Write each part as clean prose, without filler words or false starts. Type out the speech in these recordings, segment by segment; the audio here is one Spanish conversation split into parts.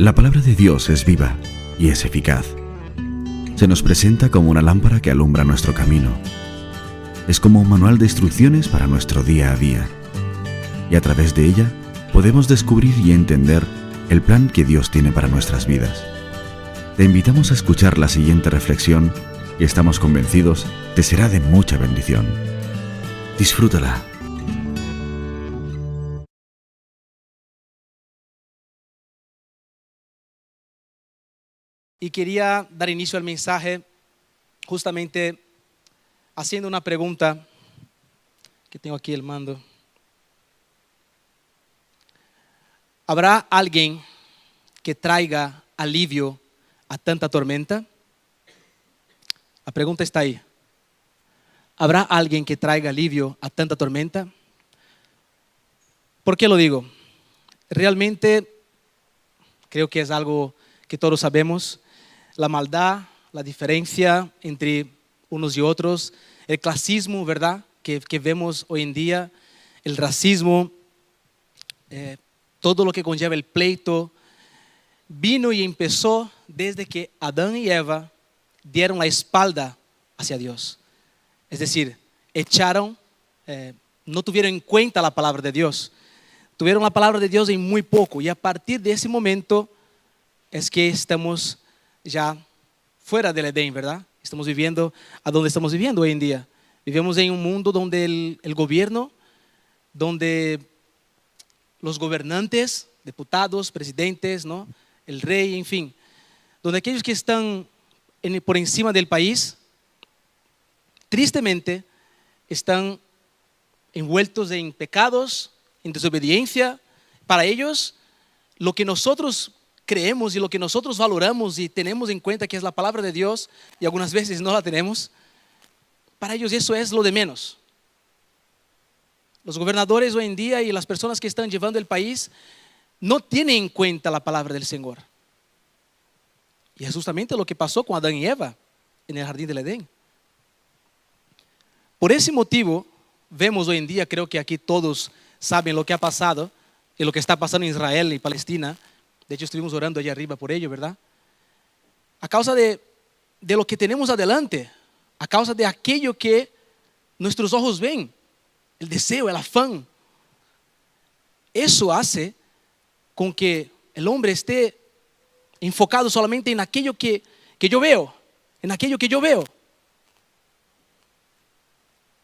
La palabra de Dios es viva y es eficaz. Se nos presenta como una lámpara que alumbra nuestro camino. Es como un manual de instrucciones para nuestro día a día. Y a través de ella podemos descubrir y entender el plan que Dios tiene para nuestras vidas. Te invitamos a escuchar la siguiente reflexión y estamos convencidos te será de mucha bendición. Disfrútala. Y quería dar inicio al mensaje justamente haciendo una pregunta que tengo aquí el mando. ¿Habrá alguien que traiga alivio a tanta tormenta? La pregunta está ahí. ¿Habrá alguien que traiga alivio a tanta tormenta? ¿Por qué lo digo? Realmente creo que es algo que todos sabemos. La maldad, la diferencia entre unos y otros, el clasismo, ¿verdad? Que vemos hoy en día, el racismo, todo lo que conlleva el pleito, vino y empezó desde que Adán y Eva dieron la espalda hacia Dios. Es decir, no tuvieron en cuenta la palabra de Dios. Tuvieron la palabra de Dios en muy poco. Y a partir de ese momento es que estamos ya fuera del Edén, ¿verdad? Estamos viviendo a donde estamos viviendo hoy en día. Vivimos en un mundo donde el gobierno, donde los gobernantes, diputados, presidentes, ¿no? El rey, en fin, donde aquellos que están por encima del país, tristemente, están envueltos en pecados, en desobediencia. Para ellos, lo que nosotros creemos y lo que nosotros valoramos y tenemos en cuenta que es la palabra de Dios, y algunas veces no la tenemos, para ellos eso es lo de menos. Los gobernadores hoy en día y las personas que están llevando el país no tienen en cuenta la palabra del Señor. Y es justamente lo que pasó con Adán y Eva en el jardín del Edén. Por ese motivo, vemos hoy en día, creo que aquí todos saben lo que ha pasado y lo que está pasando en Israel y Palestina. De hecho, estuvimos orando allá arriba por ello, ¿verdad? A causa de lo que tenemos adelante, a causa de aquello que nuestros ojos ven, el deseo, el afán. Eso hace con que el hombre esté enfocado solamente en aquello que yo veo, en aquello que yo veo.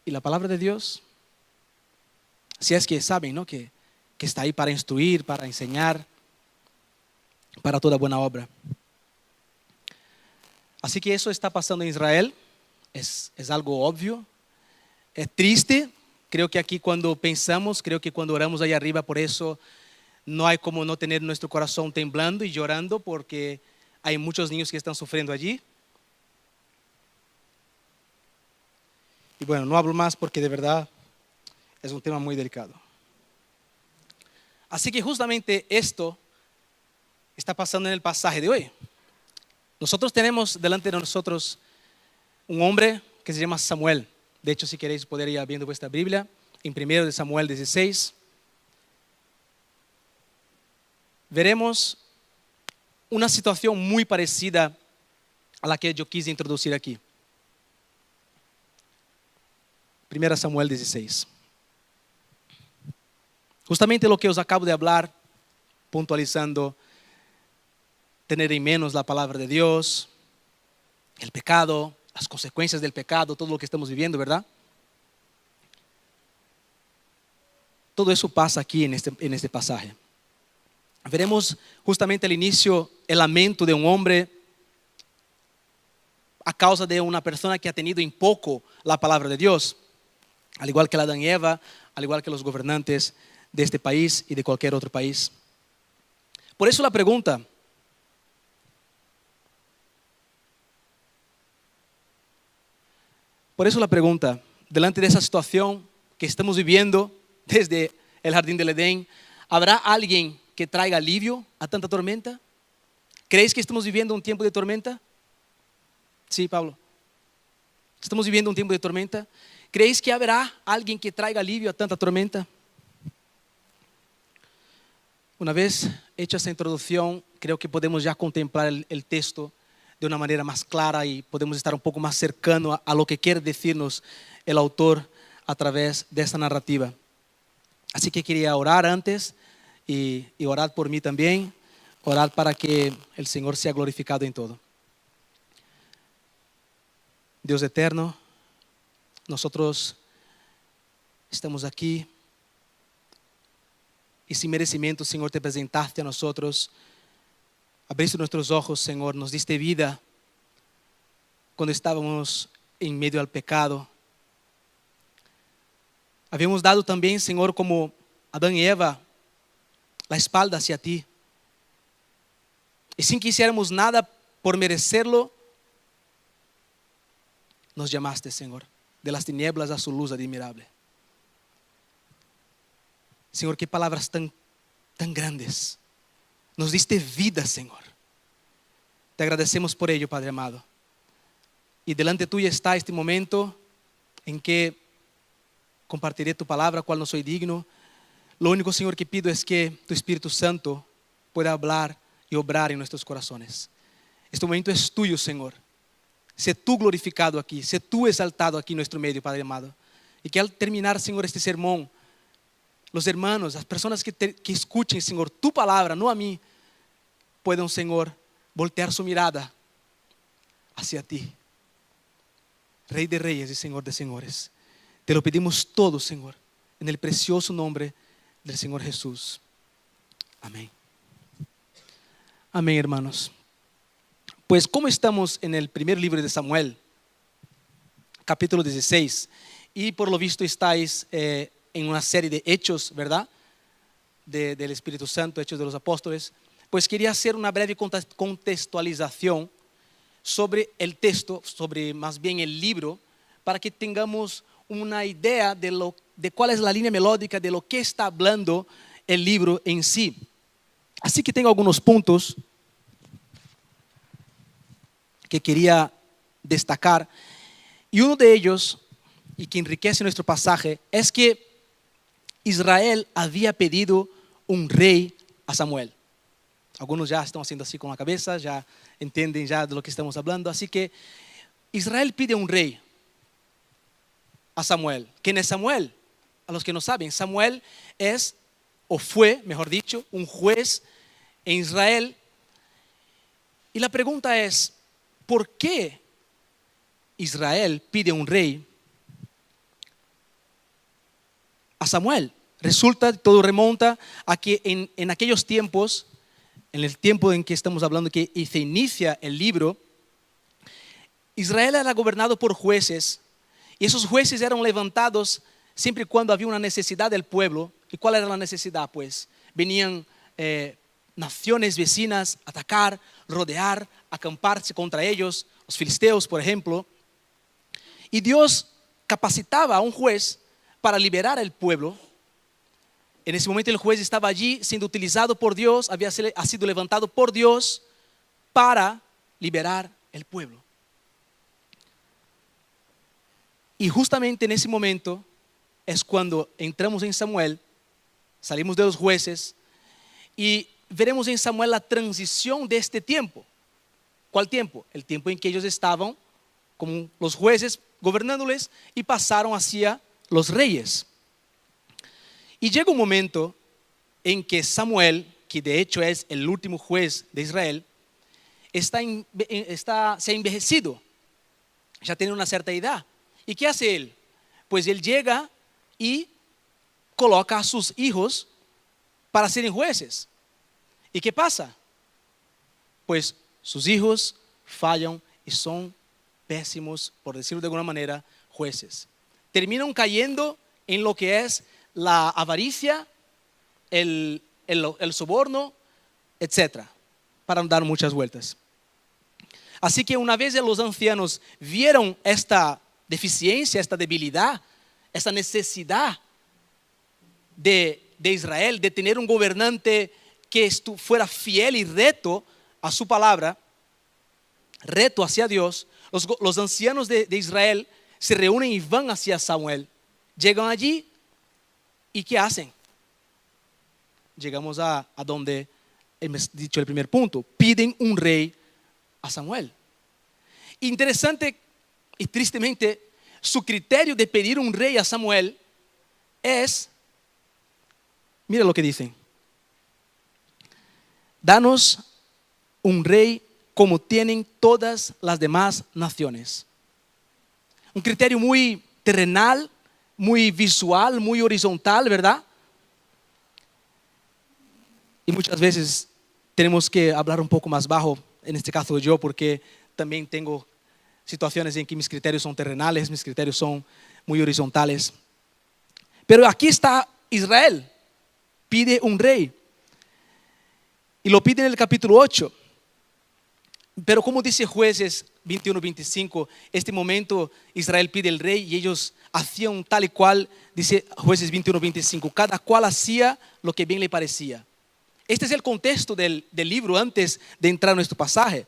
Y la palabra de Dios, si es que saben, ¿no? que está ahí para instruir, para enseñar, para toda buena obra. Así que eso está pasando en Israel, es algo obvio, es triste. Creo que aquí cuando pensamos, creo que cuando oramos allá arriba, por eso no hay como no tener nuestro corazón temblando y llorando, porque hay muchos niños que están sufriendo allí. Y bueno, no hablo más porque de verdad es un tema muy delicado. Así que justamente esto está pasando en el pasaje de hoy. Nosotros tenemos delante de nosotros un hombre que se llama Samuel. De hecho, si queréis poder ir viendo vuestra Biblia, en 1 de Samuel 16, veremos una situación muy parecida a la que yo quise introducir aquí. 1 Samuel 16. Justamente lo que os acabo de hablar, puntualizando, tener en menos la palabra de Dios, el pecado, las consecuencias del pecado, todo lo que estamos viviendo, ¿verdad? Todo eso pasa aquí en este pasaje. Veremos justamente al inicio el lamento de un hombre a causa de una persona que ha tenido en poco la palabra de Dios, al igual que Adán y Eva, al igual que los gobernantes de este país y de cualquier otro país. Por eso la pregunta: delante de esa situación que estamos viviendo desde el jardín del Edén, ¿habrá alguien que traiga alivio a tanta tormenta? ¿Creéis que estamos viviendo un tiempo de tormenta? Sí, Pablo. ¿Estamos viviendo un tiempo de tormenta? ¿Creéis que habrá alguien que traiga alivio a tanta tormenta? Una vez hecha esa introducción, creo que podemos ya contemplar el texto de una manera más clara y podemos estar un poco más cercano a lo que quiere decirnos el autor a través de esta narrativa. Así que quería orar antes y orar por mí también, orar para que el Señor sea glorificado en todo. Dios eterno, nosotros estamos aquí y sin merecimiento, Señor, te presentaste a nosotros. Abriste nuestros ojos, Señor, nos diste vida cuando estábamos en medio del pecado. Habíamos dado también, Señor, como Adán y Eva, la espalda hacia ti. Y sin que hiciéramos nada por merecerlo, nos llamaste, Señor, de las tinieblas a su luz admirable. Señor, qué palabras tan grandes. Nos diste vida, Señor. Te agradecemos por ello, Padre amado. Y delante tuyo está este momento en que compartiré tu palabra, cual no soy digno. Lo único, Señor, que pido es que tu Espíritu Santo pueda hablar y obrar en nuestros corazones. Este momento es tuyo, Señor. Sé tú glorificado aquí, sé tú exaltado aquí en nuestro medio, Padre amado. Y que al terminar, Señor, este sermón, los hermanos, las personas que escuchen, Señor, tu palabra, no a mí, puedan, Señor, voltear su mirada hacia ti, Rey de reyes y Señor de señores. Te lo pedimos todo, Señor, en el precioso nombre del Señor Jesús. Amén. Amén, hermanos. Pues como estamos en el primer libro de Samuel, capítulo 16, y por lo visto estáis en una serie de hechos, ¿verdad? Del Espíritu Santo, hechos de los apóstoles, pues quería hacer una breve contextualización sobre el texto, sobre más bien el libro, para que tengamos una idea de cuál es la línea melódica, de lo que está hablando el libro en sí. Así que tengo algunos puntos que quería destacar, y uno de ellos, y que enriquece nuestro pasaje, es que Israel había pedido un rey a Samuel. Algunos ya están haciendo así con la cabeza, ya entienden ya de lo que estamos hablando. Así que Israel pide un rey a Samuel. ¿Quién es Samuel? A los que no saben, Samuel es, o fue, mejor dicho, un juez en Israel. Y la pregunta es, ¿por qué Israel pide un rey a Samuel? Resulta, todo remonta a que en aquellos tiempos, en el tiempo en que estamos hablando, que se inicia el libro, Israel era gobernado por jueces, y esos jueces eran levantados siempre y cuando había una necesidad del pueblo. ¿Y cuál era la necesidad? Pues venían naciones vecinas a atacar, rodear, acamparse contra ellos, los filisteos, por ejemplo. Y Dios capacitaba a un juez para liberar al pueblo. En ese momento el juez estaba allí siendo utilizado por Dios, ha sido levantado por Dios para liberar el pueblo. Y justamente en ese momento es cuando entramos en Samuel, salimos de los jueces y veremos en Samuel la transición de este tiempo. ¿Cuál tiempo? El tiempo en que ellos estaban como los jueces gobernándoles y pasaron hacia los reyes. Y llega un momento en que Samuel, que de hecho es el último juez de Israel, se ha envejecido, ya tiene una cierta edad. ¿Y qué hace él? Pues él llega y coloca a sus hijos para serem jueces. ¿Y qué pasa? Pues sus hijos fallan y son pésimos, por decirlo de alguna manera, jueces. Terminan cayendo en lo que es la avaricia, el soborno, etc. Para no dar muchas vueltas. Así que una vez los ancianos vieron esta deficiencia, esta debilidad, esta necesidad de Israel de tener un gobernante que fuera fiel y recto a su palabra, recto hacia Dios, los ancianos de Israel se reúnen y van hacia Samuel. Llegan allí y ¿qué hacen? Llegamos a donde hemos dicho el primer punto, piden un rey a Samuel. Interesante y tristemente, su criterio de pedir un rey a Samuel es, mira lo que dicen: danos un rey como tienen todas las demás naciones. Un criterio muy terrenal, muy visual, muy horizontal, ¿verdad? Y muchas veces tenemos que hablar un poco más bajo, en este caso yo, porque también tengo situaciones en que mis criterios son terrenales, mis criterios son muy horizontales. Pero aquí está Israel, pide un rey. Y lo pide en el capítulo 8. Pero como dice Jueces 21-25, este momento Israel pide el rey y ellos hacían tal y cual, dice Jueces 21-25, cada cual hacía lo que bien le parecía. Este es el contexto del libro antes de entrar en nuestro pasaje.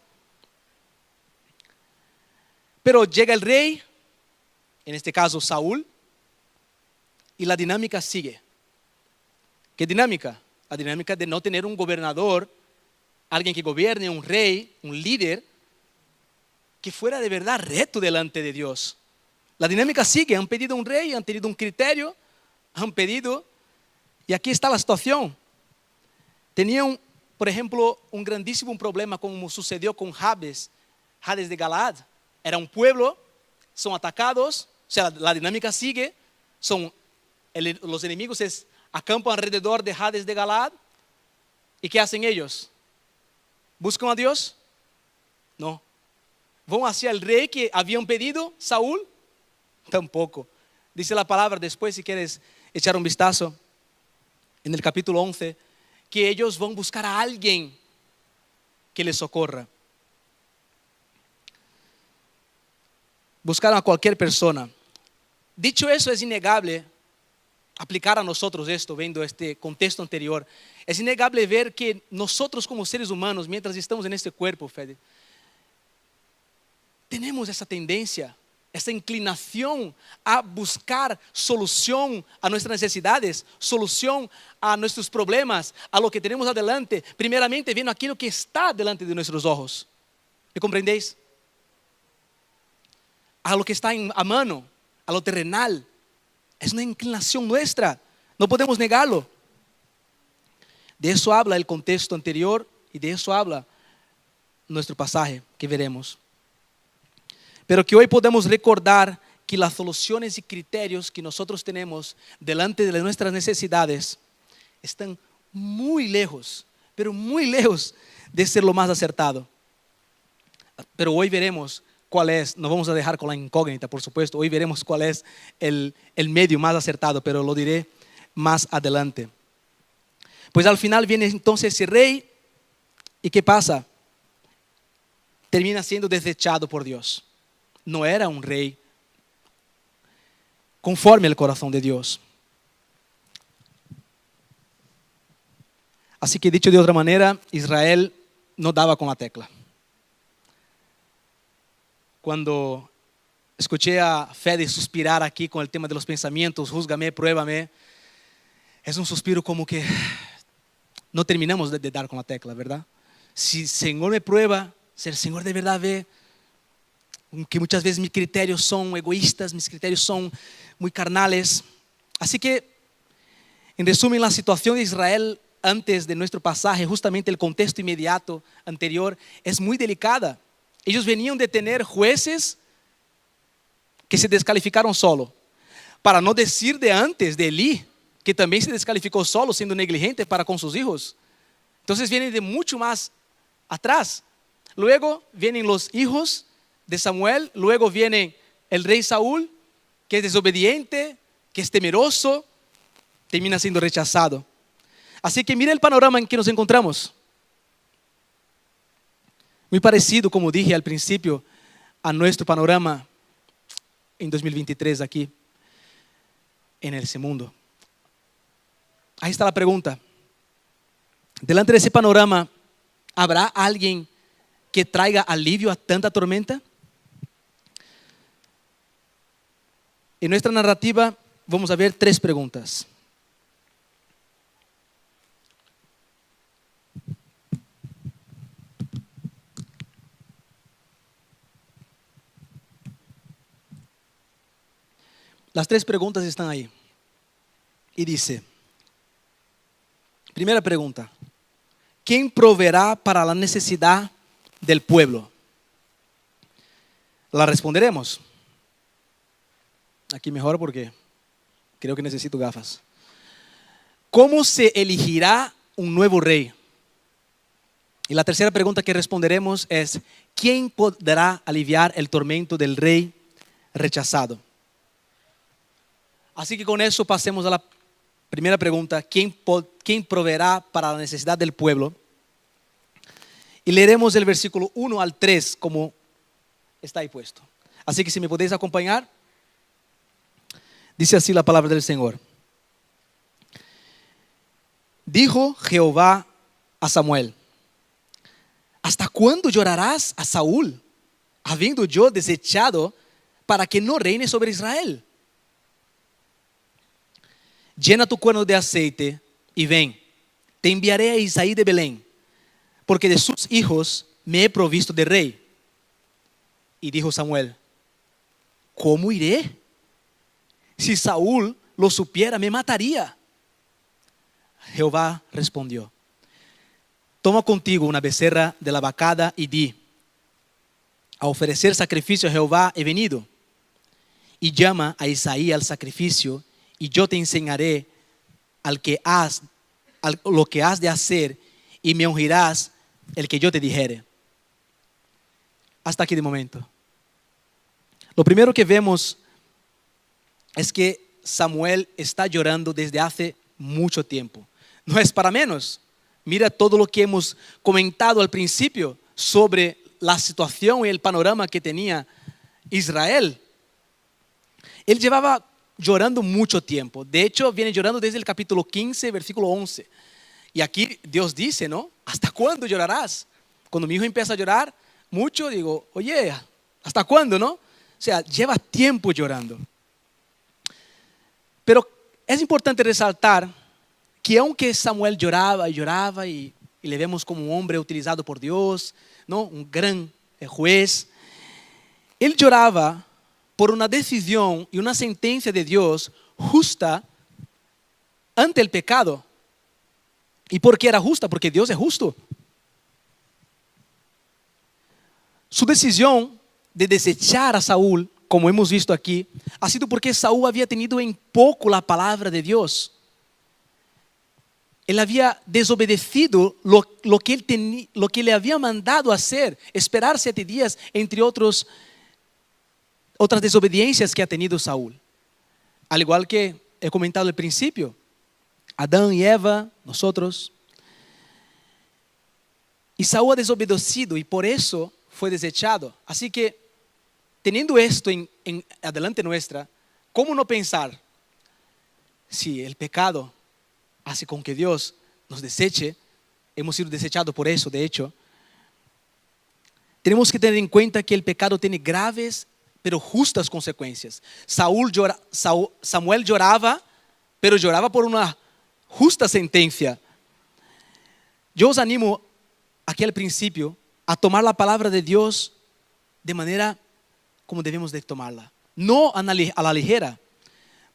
Pero llega el rey, en este caso Saúl, y la dinámica sigue. ¿Qué dinámica? La dinámica de no tener un gobernador, alguien que gobierne, un rey, un líder, que fuera de verdad recto delante de Dios. La dinámica sigue, han pedido un rey, han tenido un criterio, han pedido, y aquí está la situación. Tenían, por ejemplo, un grandísimo problema como sucedió con Jabes de Galaad. Era un pueblo, son atacados, o sea, la dinámica sigue, los enemigos acampan alrededor de Jabes de Galaad. ¿Y qué hacen ellos? ¿Buscan a Dios? No. ¿Van hacia el rey que habían pedido, Saúl? Tampoco. Dice la palabra después, si quieres echar un vistazo, en el capítulo 11, que ellos van a buscar a alguien que les socorra. Buscaron a cualquier persona. Dicho eso, es innegable aplicar a nosotros esto, viendo este contexto anterior. Es innegable ver que nosotros como seres humanos, mientras estamos en este cuerpo, Fede, tenemos esa tendencia, esa inclinación a buscar solución a nuestras necesidades, solución a nuestros problemas, a lo que tenemos adelante, primeramente viendo aquello que está delante de nuestros ojos. ¿Me comprendéis? A lo que está a mano, a lo terrenal. Es una inclinación nuestra, no podemos negarlo. De eso habla el contexto anterior y de eso habla nuestro pasaje que veremos. Pero que hoy podamos recordar que las soluciones y criterios que nosotros tenemos delante de nuestras necesidades están muy lejos, pero muy lejos de ser lo más acertado. Pero hoy veremos cuál es, no vamos a dejar con la incógnita, por supuesto, hoy veremos cuál es el medio más acertado, pero lo diré más adelante. Pues al final viene entonces ese rey, ¿y qué pasa? Termina siendo desechado por Dios. No era un rey conforme al corazón de Dios. Así que dicho de otra manera, Israel no daba con la tecla. Cuando escuché a Fede suspirar aquí con el tema de los pensamientos, júzgame, pruébame, es un suspiro como que no terminamos de dar con la tecla, ¿verdad? Si el Señor me prueba, si el Señor de verdad ve que muchas veces mis criterios son egoístas, mis criterios son muy carnales. Así que, en resumen, la situación de Israel antes de nuestro pasaje, justamente el contexto inmediato anterior, es muy delicada. Ellos venían de tener jueces que se descalificaron solo. Para no decir de antes, de Elí, que también se descalificó solo, siendo negligente para con sus hijos. Entonces vienen de mucho más atrás. Luego vienen los hijos de Samuel, luego viene el rey Saúl, que es desobediente, que es temeroso, termina siendo rechazado. Así que mira el panorama en que nos encontramos. Muy parecido, como dije al principio, a nuestro panorama en 2023 aquí, en ese mundo. Ahí está la pregunta. Delante de ese panorama, ¿habrá alguien que traiga alivio a tanta tormenta? En nuestra narrativa vamos a ver 3 preguntas. Las 3 preguntas están ahí. Y dice, primera pregunta, ¿quién proveerá para la necesidad del pueblo? La responderemos. Aquí mejor porque creo que necesito gafas. ¿Cómo se elegirá un nuevo rey? Y la tercera pregunta que responderemos es, ¿quién podrá aliviar el tormento del rey rechazado? Así que con eso pasemos a la primera pregunta, ¿quién proveerá para la necesidad del pueblo? Y leeremos el versículo 1 al 3 como está ahí puesto. Así que si me podéis acompañar, dice así la palabra del Señor. Dijo Jehová a Samuel, ¿hasta cuándo llorarás a Saúl, habiendo yo desechado para que no reine sobre Israel? Llena tu cuerno de aceite y ven, te enviaré a Isaí de Belén, porque de sus hijos me he provisto de rey. Y dijo Samuel, ¿cómo iré? Si Saúl lo supiera, me mataría. Jehová respondió, toma contigo una becerra de la vacada y di, a ofrecer sacrificio a Jehová he venido. Y llama a Isaí al sacrificio, y yo te enseñaré lo que has de hacer, y me ungirás el que yo te dijere. Hasta aquí de momento. Lo primero que vemos es que Samuel está llorando desde hace mucho tiempo. No es para menos. Mira todo lo que hemos comentado al principio sobre la situación y el panorama que tenía Israel. Él llevaba llorando mucho tiempo. De hecho, viene llorando desde el capítulo 15, versículo 11. Y aquí Dios dice, ¿no? ¿Hasta cuándo llorarás? Cuando mi hijo empieza a llorar mucho, digo, oye, ¿hasta cuándo, no? O sea, lleva tiempo llorando. Pero es importante resaltar que aunque Samuel lloraba y lloraba y le vemos como un hombre utilizado por Dios, ¿no? Un gran juez, él lloraba por una decisión y una sentencia de Dios justa ante el pecado. ¿Y por qué era justa? Porque Dios es justo. Su decisión de desechar a Saúl, como hemos visto aquí, ha sido porque Saúl había tenido en poco la palabra de Dios. Él había desobedecido lo que le había mandado hacer, esperar 7 días, entre otras desobediencias que ha tenido Saúl. Al igual que he comentado al principio, Adán y Eva, nosotros. Y Saúl ha desobedecido y por eso fue desechado. Así que, teniendo esto en adelante nuestra, ¿cómo no pensar si el pecado hace con que Dios nos deseche? Hemos sido desechados por eso, de hecho. Tenemos que tener en cuenta que el pecado tiene graves pero justas consecuencias. Samuel lloraba, pero lloraba por una justa sentencia. Yo os animo aquí al principio a tomar la palabra de Dios de manera como debemos de tomarla. No a la ligera,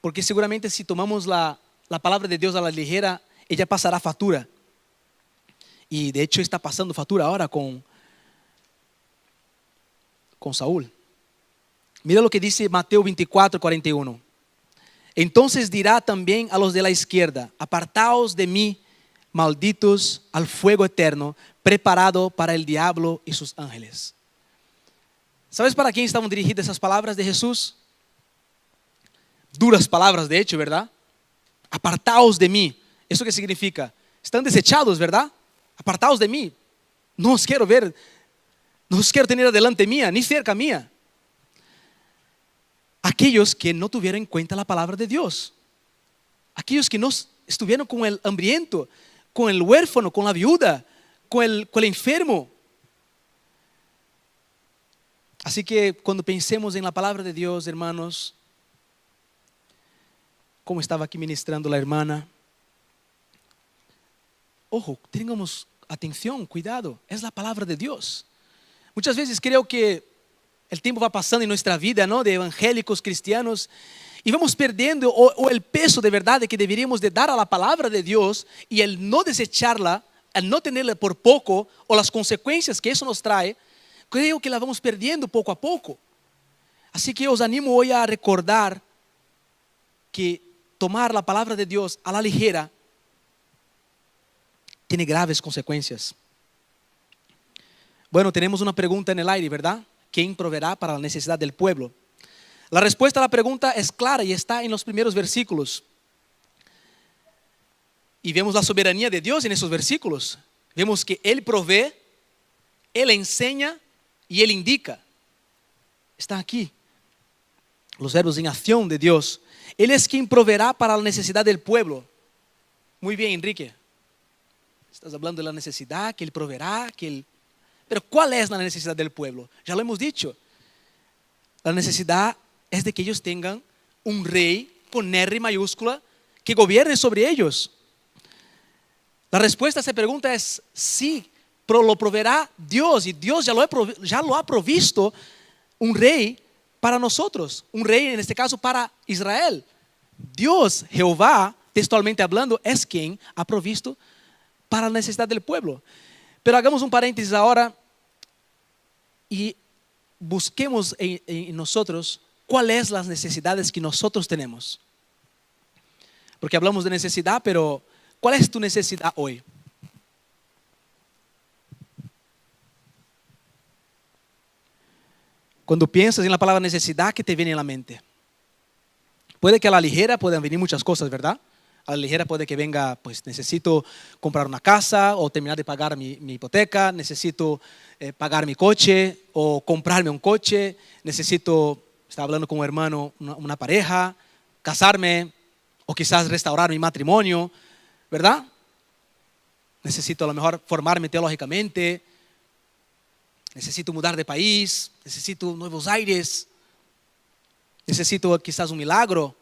porque seguramente si tomamos la palabra de Dios a la ligera, ella pasará factura. Y de hecho está pasando factura ahora con Saúl. Mira lo que dice Mateo 24, 41. Entonces dirá también a los de la izquierda, apartaos de mí, malditos, al fuego eterno, preparado para el diablo y sus ángeles. ¿Sabes para quién estaban dirigidas esas palabras de Jesús? Duras palabras, de hecho, ¿verdad? Apartaos de mí. ¿Eso qué significa? Están desechados, ¿verdad? Apartaos de mí. No os quiero ver, no os quiero tener delante mía, ni cerca mía. Aquellos que no tuvieron en cuenta la palabra de Dios. Aquellos que no estuvieron con el hambriento, con el huérfano, con la viuda, con el enfermo. Así que cuando pensemos en la palabra de Dios, hermanos, como estaba aquí ministrando la hermana, ojo, tengamos atención, cuidado, es la palabra de Dios. Muchas veces creo que el tiempo va pasando en nuestra vida, ¿no? De evangélicos cristianos Y vamos perdiendo o el peso de verdad de que deberíamos de dar a la palabra de Dios, y el no desecharla, el no tenerla por poco, o las consecuencias que eso nos trae, creo que la vamos perdiendo poco a poco. Así que os animo hoy a recordar que tomar la palabra de Dios a la ligera tiene graves consecuencias. Bueno, tenemos una pregunta en el aire, ¿verdad? ¿Quién proveerá para la necesidad del pueblo? La respuesta a la pregunta es clara y está en los primeros versículos. Y vemos la soberanía de Dios en esos versículos. Vemos que Él provee, Él enseña y Él indica. Está aquí. Los verbos en acción de Dios. Él es quien proveerá para la necesidad del pueblo. Muy bien, Enrique. Estás hablando de la necesidad, que Él proveerá, Pero ¿cuál es la necesidad del pueblo? Ya lo hemos dicho. La necesidad es de que ellos tengan un rey con R mayúscula que gobierne sobre ellos. La respuesta a esa pregunta es sí, pero lo proveerá Dios, y Dios ya lo ha provisto un rey para nosotros, un rey en este caso para Israel. Dios, Jehová, textualmente hablando, es quien ha provisto para la necesidad del pueblo. Pero hagamos un paréntesis ahora y busquemos en nosotros cuáles son las necesidades que nosotros tenemos. Porque hablamos de necesidad, pero ¿cuál es tu necesidad hoy? Cuando piensas en la palabra necesidad, ¿qué te viene a la mente? Puede que a la ligera puedan venir muchas cosas, ¿verdad? A la ligera puede que venga, pues necesito comprar una casa o terminar de pagar mi hipoteca, necesito pagar mi coche o comprarme un coche, necesito, estaba hablando con un hermano, una pareja, casarme o quizás restaurar mi matrimonio, ¿verdad? Necesito a lo mejor formarme teológicamente, necesito mudar de país, necesito nuevos aires, necesito quizás un milagro.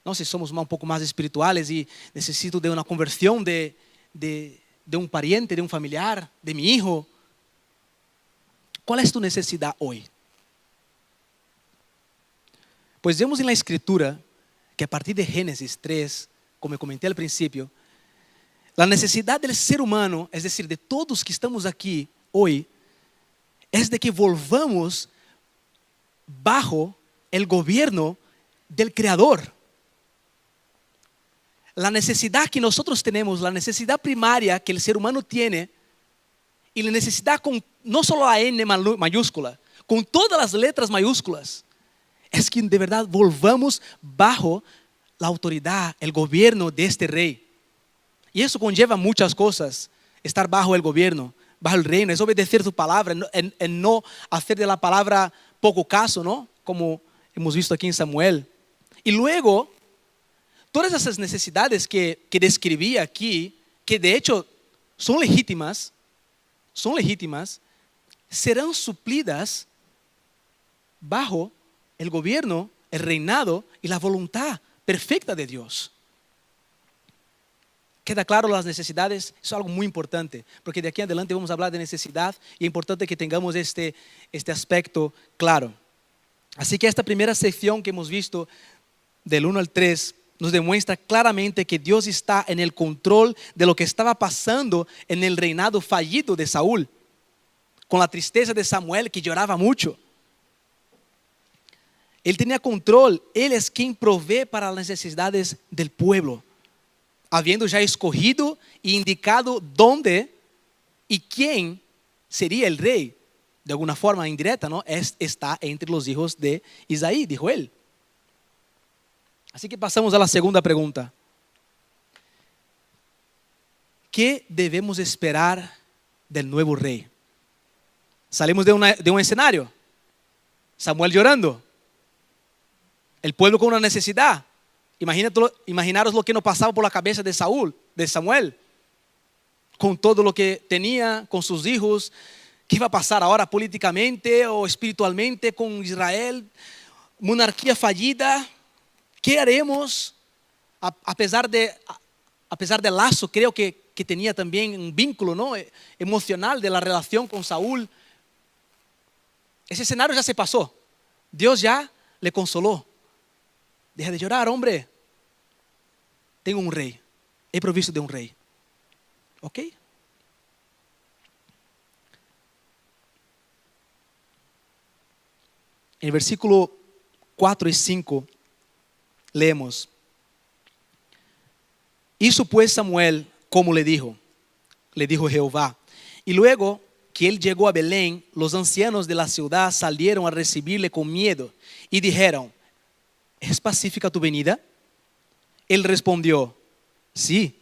No sé si somos un poco más espirituales y necesito de una conversión de un pariente, de un familiar, de mi hijo. ¿Cuál es tu necesidad hoy? Pues vemos en la Escritura que a partir de Génesis 3, como comenté al principio, la necesidad del ser humano, es decir, de todos que estamos aquí hoy, es de que volvamos bajo el gobierno del Creador. La necesidad que nosotros tenemos, la necesidad primaria que el ser humano tiene, y la necesidad con no solo la N mayúscula, con todas las letras mayúsculas, es que de verdad volvamos bajo la autoridad, el gobierno de este rey. Y eso conlleva muchas cosas, estar bajo el gobierno, bajo el reino, es obedecer su palabra, en no hacer de la palabra poco caso, ¿no? Como hemos visto aquí en Samuel. Y luego, todas esas necesidades que describí aquí, que de hecho son legítimas, serán suplidas bajo el gobierno, el reinado y la voluntad perfecta de Dios. ¿Queda claro las necesidades? Eso es algo muy importante, porque de aquí en adelante vamos a hablar de necesidad y es importante que tengamos este aspecto claro. Así que esta primera sección que hemos visto del 1 al 3 nos demuestra claramente que Dios está en el control de lo que estaba pasando en el reinado fallido de Saúl, con la tristeza de Samuel que lloraba mucho. Él tenía control, Él es quien provee para las necesidades del pueblo, habiendo ya escogido e indicado dónde y quién sería el rey. De alguna forma indirecta, ¿no? Está entre los hijos de Isaí, dijo él. Así que pasamos a la segunda pregunta. ¿Qué debemos esperar del nuevo rey? Salimos de un escenario. Samuel llorando. El pueblo con una necesidad. Imaginaros lo que nos pasaba por la cabeza de Samuel. Con todo lo que tenía, con sus hijos. ¿Qué iba a pasar ahora políticamente o espiritualmente con Israel? Monarquía fallida. ¿Qué haremos? A pesar del lazo, creo que tenía también un vínculo, ¿no? Emocional de la relación con Saúl. Ese escenario ya se pasó. Dios ya le consoló. deja de llorar, hombre. Tengo un rey. He provisto de un rey. ¿Ok? En el versículo 4 y 5 leemos: hizo pues Samuel como le dijo Jehová. Y luego que él llegó a Belén, los ancianos de la ciudad salieron a recibirle con miedo y dijeron: ¿es pacífica tu venida? Él respondió: sí,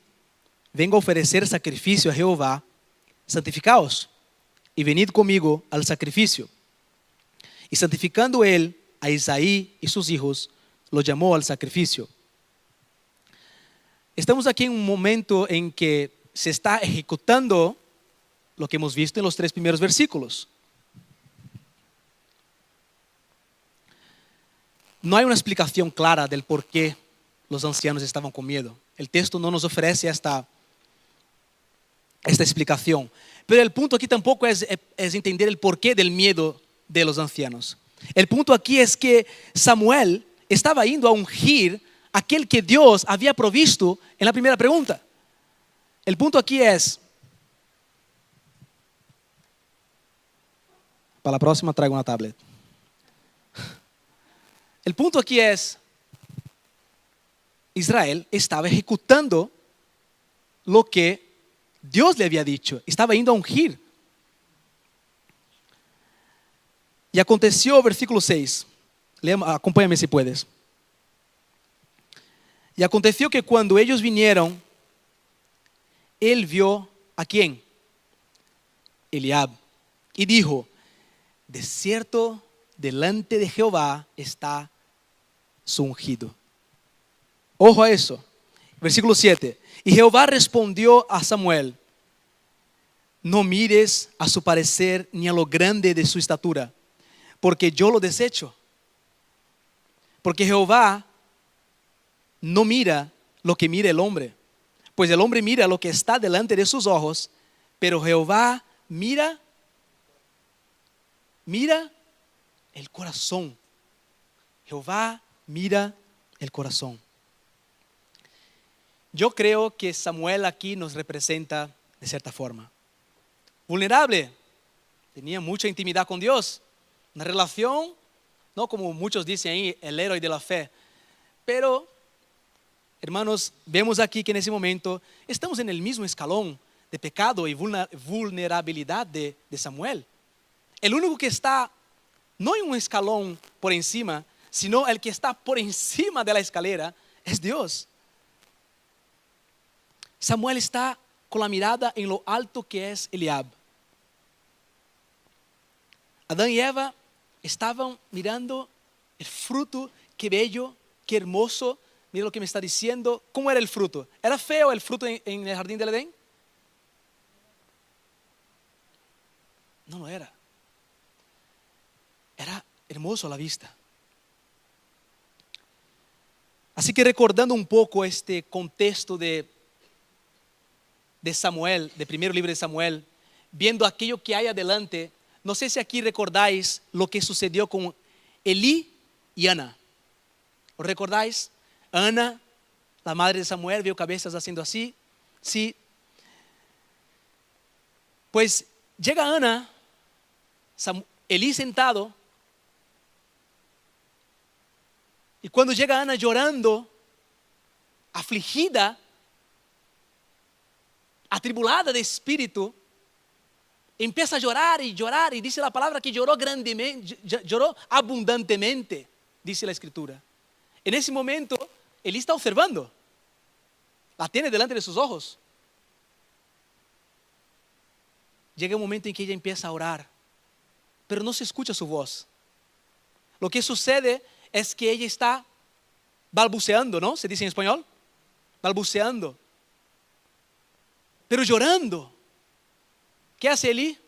vengo a ofrecer sacrificio a Jehová. Santificaos y venid conmigo al sacrificio. Y santificando él a Isaí y sus hijos, los llamó al sacrificio. Estamos aquí en un momento en que se está ejecutando lo que hemos visto en los 3 primeros versículos. No hay una explicación clara del por qué los ancianos estaban con miedo. El texto no nos ofrece esta explicación. Pero el punto aquí tampoco es entender el porqué del miedo de los ancianos. El punto aquí es que Samuel estaba yendo a ungir a aquel que Dios había provisto en la primera pregunta. El punto aquí es, para la próxima traigo una tablet. El punto aquí es, Israel estaba ejecutando lo que Dios le había dicho. Estaba yendo a ungir. Y aconteció, versículo 6. Acompáñame si puedes. Y aconteció que cuando ellos vinieron, él vio ¿a quién? Eliab. Y dijo: de cierto, delante de Jehová está su ungido. Ojo a eso. Versículo 7. Y Jehová respondió a Samuel: no mires a su parecer ni a lo grande de su estatura, porque yo lo desecho. Porque Jehová no mira lo que mira el hombre, pues el hombre mira lo que está delante de sus ojos, pero Jehová mira el corazón. Jehová mira el corazón. Yo creo que Samuel aquí nos representa de cierta forma. Vulnerable, tenía mucha intimidad con Dios, una relación, no como muchos dicen ahí, el héroe de la fe. Pero, hermanos, vemos aquí que en ese momento estamos en el mismo escalón de pecado y vulnerabilidad de Samuel. El único que está, no en un escalón por encima, sino el que está por encima de la escalera, es Dios. Samuel está con la mirada en lo alto que es Eliab. Adán y Eva estaban mirando el fruto, qué bello, qué hermoso. Mira lo que me está diciendo. ¿Cómo era el fruto? ¿Era feo el fruto en el jardín del Edén? No lo era. Era hermoso a la vista. Así que recordando un poco este contexto de Samuel, del primer libro de Samuel, viendo aquello que hay adelante, no sé si aquí recordáis lo que sucedió con Elí y Ana. ¿Os recordáis? Ana, la madre de Samuel, vio cabezas haciendo así. Sí. Pues llega Ana, Elí sentado, y cuando llega Ana llorando, afligida, atribulada de espíritu, empieza a llorar y dice la palabra que lloró grandemente, lloró abundantemente, dice la escritura. En ese momento, Elí está observando, la tiene delante de sus ojos. Llega un momento en que ella empieza a orar, pero no se escucha su voz. Lo que sucede es que ella está balbuceando, ¿no? Se dice en español, balbuceando, pero llorando. ¿Qué hace Elí?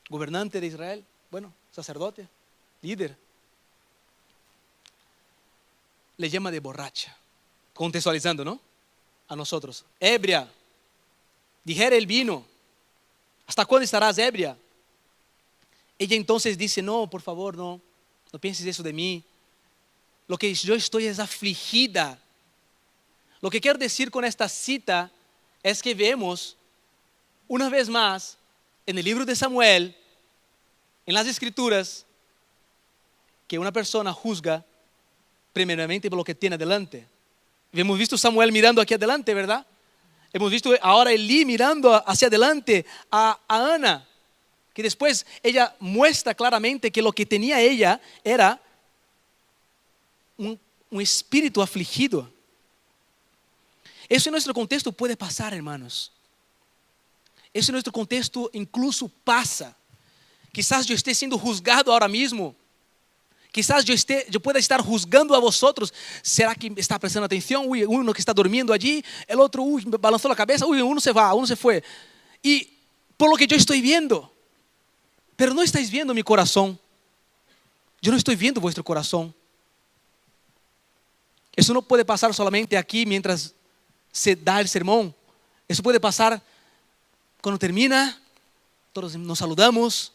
Gobernante de Israel, bueno, sacerdote, líder. Le llama de borracha, contextualizando, ¿no? A nosotros, ebria, dijera el vino, ¿hasta cuándo estarás ebria? Ella entonces dice: no, por favor, no pienses eso de mí. Lo que yo estoy es afligida. Lo que quiero decir con esta cita es que vemos una vez más en el libro de Samuel, en las Escrituras, que una persona juzga primeramente por lo que tiene delante. Hemos visto Samuel mirando aquí adelante, ¿verdad? Hemos visto ahora Elí mirando hacia adelante a Ana, que después ella muestra claramente que lo que tenía ella era un espíritu afligido. Eso en nuestro contexto puede pasar, hermanos. Eso en nuestro contexto incluso pasa. Quizás yo esté siendo juzgado ahora mismo. Quizás yo pueda estar juzgando a vosotros. ¿Será que está prestando atención? Uy, uno que está durmiendo allí, el otro, uy, balanzó la cabeza, uy, uno se va, uno se fue. Y por lo que yo estoy viendo, pero no estáis viendo mi corazón. Yo no estoy viendo vuestro corazón. Eso no puede pasar solamente aquí mientras se da el sermón. Eso puede pasar cuando termina, todos nos saludamos.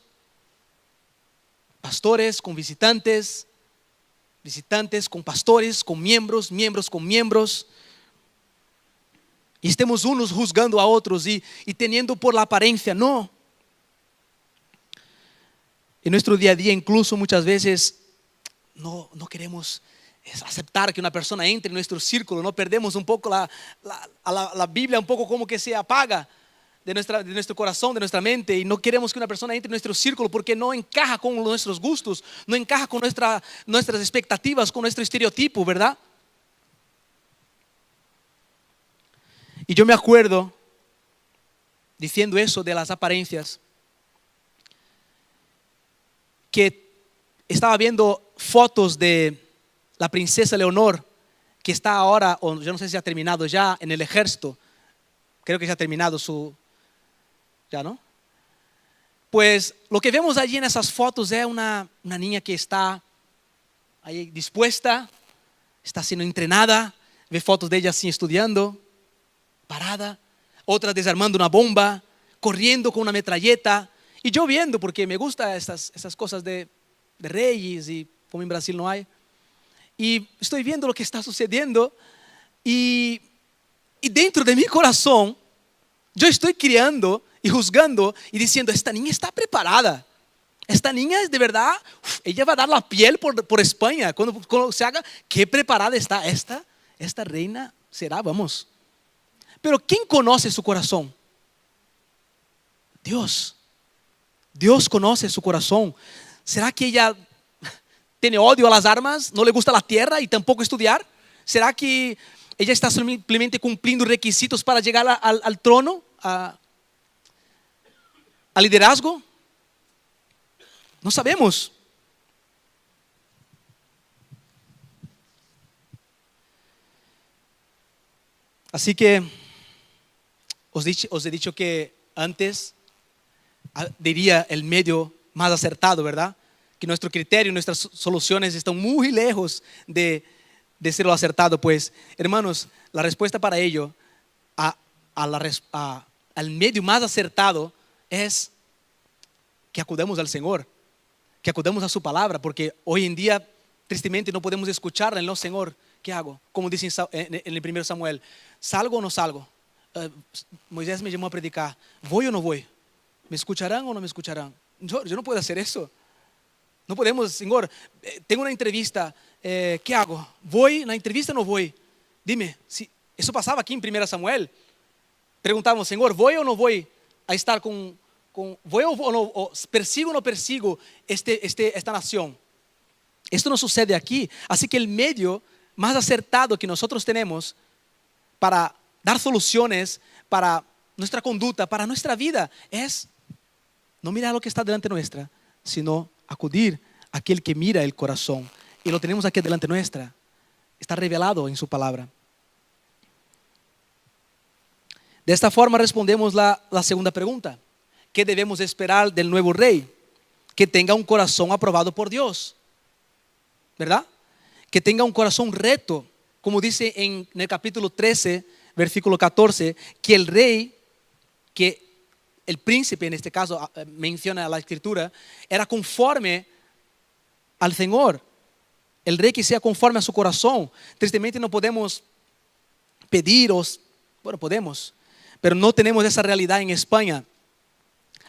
Pastores con visitantes, visitantes con pastores, con miembros, miembros con miembros. Y estemos unos juzgando a otros y teniendo por la apariencia, no. En nuestro día a día incluso muchas veces no queremos aceptar que una persona entre en nuestro círculo, no perdemos un poco la Biblia, un poco como que se apaga de nuestro corazón, de nuestra mente, y no queremos que una persona entre en nuestro círculo porque no encaja con nuestros gustos, no encaja con nuestras expectativas, con nuestro estereotipo, ¿verdad? Y yo me acuerdo, diciendo eso de las apariencias, que estaba viendo fotos de la princesa Leonor, que está ahora, o yo no sé si ha terminado ya, en el ejército. Creo que ya ha terminado ya, ¿no? Pues lo que vemos allí en esas fotos es una niña que está ahí dispuesta, está siendo entrenada. Ve fotos de ella así estudiando, parada. Otra desarmando una bomba, corriendo con una metralleta. Y yo viendo, porque me gustan esas cosas de reyes, y como en Brasil no hay. Y estoy viendo lo que está sucediendo. Y dentro de mi corazón, yo estoy criando y juzgando y diciendo, esta niña está preparada. Esta niña es de verdad, ella va a dar la piel por España. Cuando se haga, qué preparada está esta reina será, vamos. Pero ¿quién conoce su corazón? Dios. Dios conoce su corazón. ¿Será que ella tiene odio a las armas? ¿No le gusta la tierra y tampoco estudiar? ¿Será que ella está simplemente cumpliendo requisitos para llegar al trono? ¿Al liderazgo? No sabemos. Así que os he dicho que antes diría el medio más acertado, ¿verdad? Que nuestro criterio, nuestras soluciones están muy lejos de ser lo acertado. Pues, hermanos, la respuesta para ello, al medio más acertado, es que acudamos al Señor, que acudamos a su palabra, porque hoy en día tristemente no podemos escucharla. No, Señor, ¿qué hago? Como dice en el primer Samuel, ¿salgo o no salgo? Moisés me llamó a predicar, ¿voy o no voy? ¿Me escucharán o no me escucharán? Yo no puedo hacer eso. No podemos, Señor, tengo una entrevista, ¿qué hago? ¿Voy a la entrevista o no voy? Dime, si eso pasaba aquí en 1 Samuel. Preguntamos, Señor, ¿voy o no voy a estar voy o no, persigo o no persigo esta nación? Esto no sucede aquí. Así que el medio más acertado que nosotros tenemos para dar soluciones para nuestra conducta, para nuestra vida, es no mirar lo que está delante nuestra, sino acudir a aquel que mira el corazón. Y lo tenemos aquí delante nuestra. Está revelado en su palabra. De esta forma respondemos la segunda pregunta. ¿Qué debemos esperar del nuevo rey? Que tenga un corazón aprobado por Dios, ¿verdad? Que tenga un corazón recto, como dice en el capítulo 13, versículo 14, que el rey, que el príncipe en este caso menciona la escritura, era conforme al Señor. el rey que sea conforme a su corazón. Tristemente no podemos pedir, bueno, podemos, pero no tenemos esa realidad en España.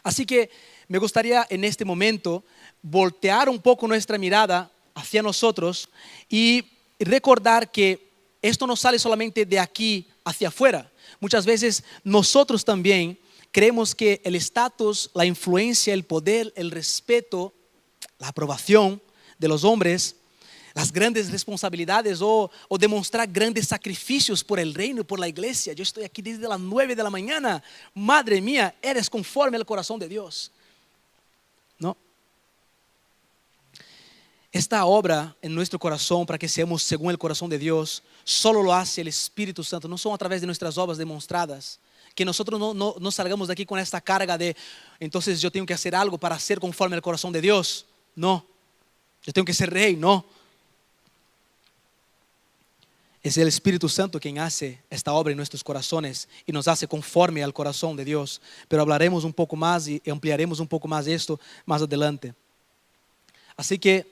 Así que me gustaría en este momento voltear un poco nuestra mirada hacia nosotros y recordar que esto no sale solamente de aquí hacia afuera. Muchas veces nosotros también creemos que el estatus, la influencia, el poder, el respeto, la aprobación de los hombres, las grandes responsabilidades o demostrar grandes sacrificios por el reino, por la iglesia. Yo estoy aquí desde las 9 de la mañana. Madre mía, eres conforme al corazón de Dios. No. Esta obra en nuestro corazón para que seamos según el corazón de Dios, solo lo hace el Espíritu Santo, no son a través de nuestras obras demostradas. Que nosotros no salgamos de aquí con esta carga de, entonces yo tengo que hacer algo para ser conforme al corazón de Dios. No, yo tengo que ser rey, no. Es el Espíritu Santo quien hace esta obra en nuestros corazones y nos hace conforme al corazón de Dios. Pero hablaremos un poco más y ampliaremos un poco más esto más adelante. Así que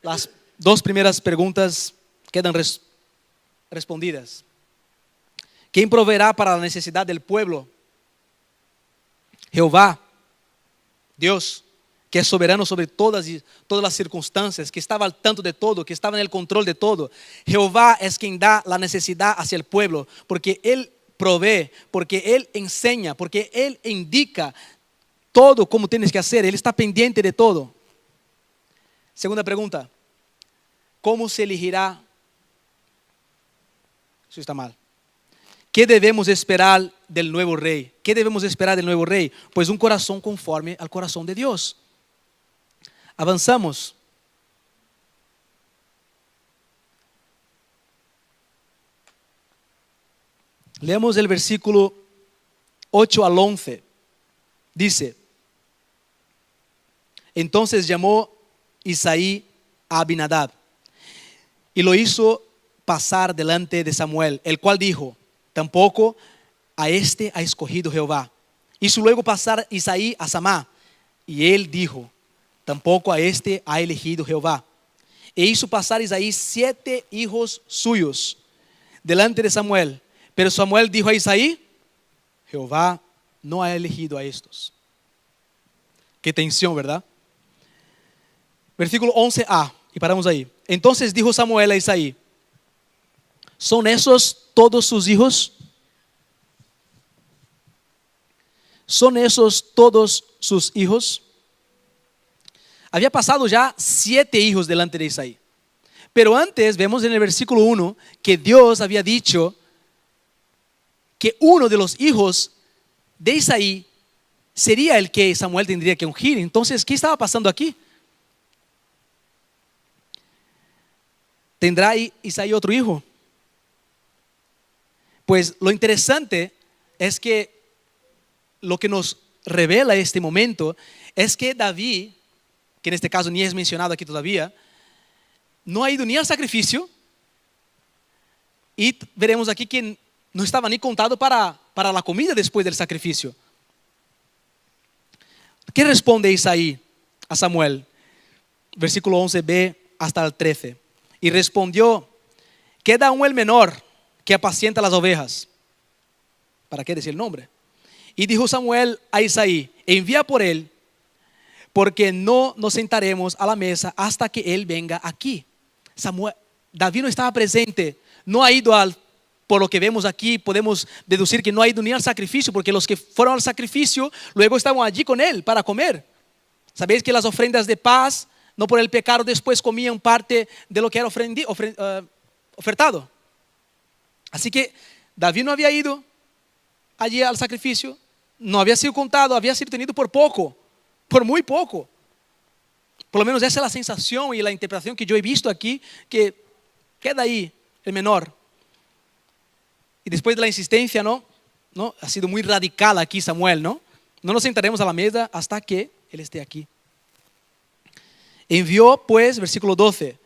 las dos primeras preguntas quedan respondidas. ¿Quién proveerá para la necesidad del pueblo? Jehová, Dios, que es soberano sobre todas las circunstancias, que estaba al tanto de todo, que estaba en el control de todo. Jehová es quien da la necesidad hacia el pueblo, porque Él provee, porque Él enseña, porque Él indica todo como tienes que hacer. Él está pendiente de todo. Segunda pregunta, ¿cómo se elegirá? Eso está mal. ¿Qué debemos esperar del nuevo rey? ¿Qué debemos esperar del nuevo rey? Pues un corazón conforme al corazón de Dios. Avanzamos. Leamos el versículo 8 al 11. Dice: entonces llamó Isaí a Abinadab y lo hizo pasar delante de Samuel, el cual dijo: tampoco a este ha escogido Jehová. Hizo luego pasar Isaí a Samá, y él dijo: tampoco a este ha elegido Jehová. E hizo pasar Isaí 7 hijos suyos delante de Samuel. Pero Samuel dijo a Isaí: Jehová no ha elegido a estos. Qué tensión, ¿verdad? Versículo 11a, y paramos ahí. Entonces dijo Samuel a Isaí: ¿son esos todos sus hijos? ¿Son esos todos sus hijos? Había pasado ya 7 hijos delante de Isaí. Pero antes vemos en el versículo 1 que Dios había dicho que uno de los hijos de Isaí sería el que Samuel tendría que ungir. Entonces, ¿qué estaba pasando aquí? ¿Tendrá Isaí otro hijo? Pues lo interesante es que lo que nos revela este momento es que David, que en este caso ni es mencionado aquí todavía, no ha ido ni al sacrificio, y veremos aquí que no estaba ni contado para la comida después del sacrificio. ¿Qué responde Isaí a Samuel? Versículo 11b hasta el 13. Y respondió: queda aún el menor que apacienta las ovejas. ¿Para qué decir el nombre? Y dijo Samuel a Isaí: envía por él, porque no nos sentaremos a la mesa hasta que él venga aquí. David no estaba presente, no ha ido por lo que vemos aquí, podemos deducir que no ha ido ni al sacrificio, porque los que fueron al sacrificio luego estaban allí con él para comer. Sabéis que las ofrendas de paz, no por el pecado, después comían parte de lo que era ofertado. Así que David no había ido allí al sacrificio, no había sido contado, había sido tenido por poco, por muy poco. Por lo menos esa es la sensación y la interpretación que yo he visto aquí, que queda ahí el menor. Y después de la insistencia, ¿no? Ha sido muy radical aquí Samuel, ¿no? No nos sentaremos a la mesa hasta que él esté aquí. Envió pues, versículo 12,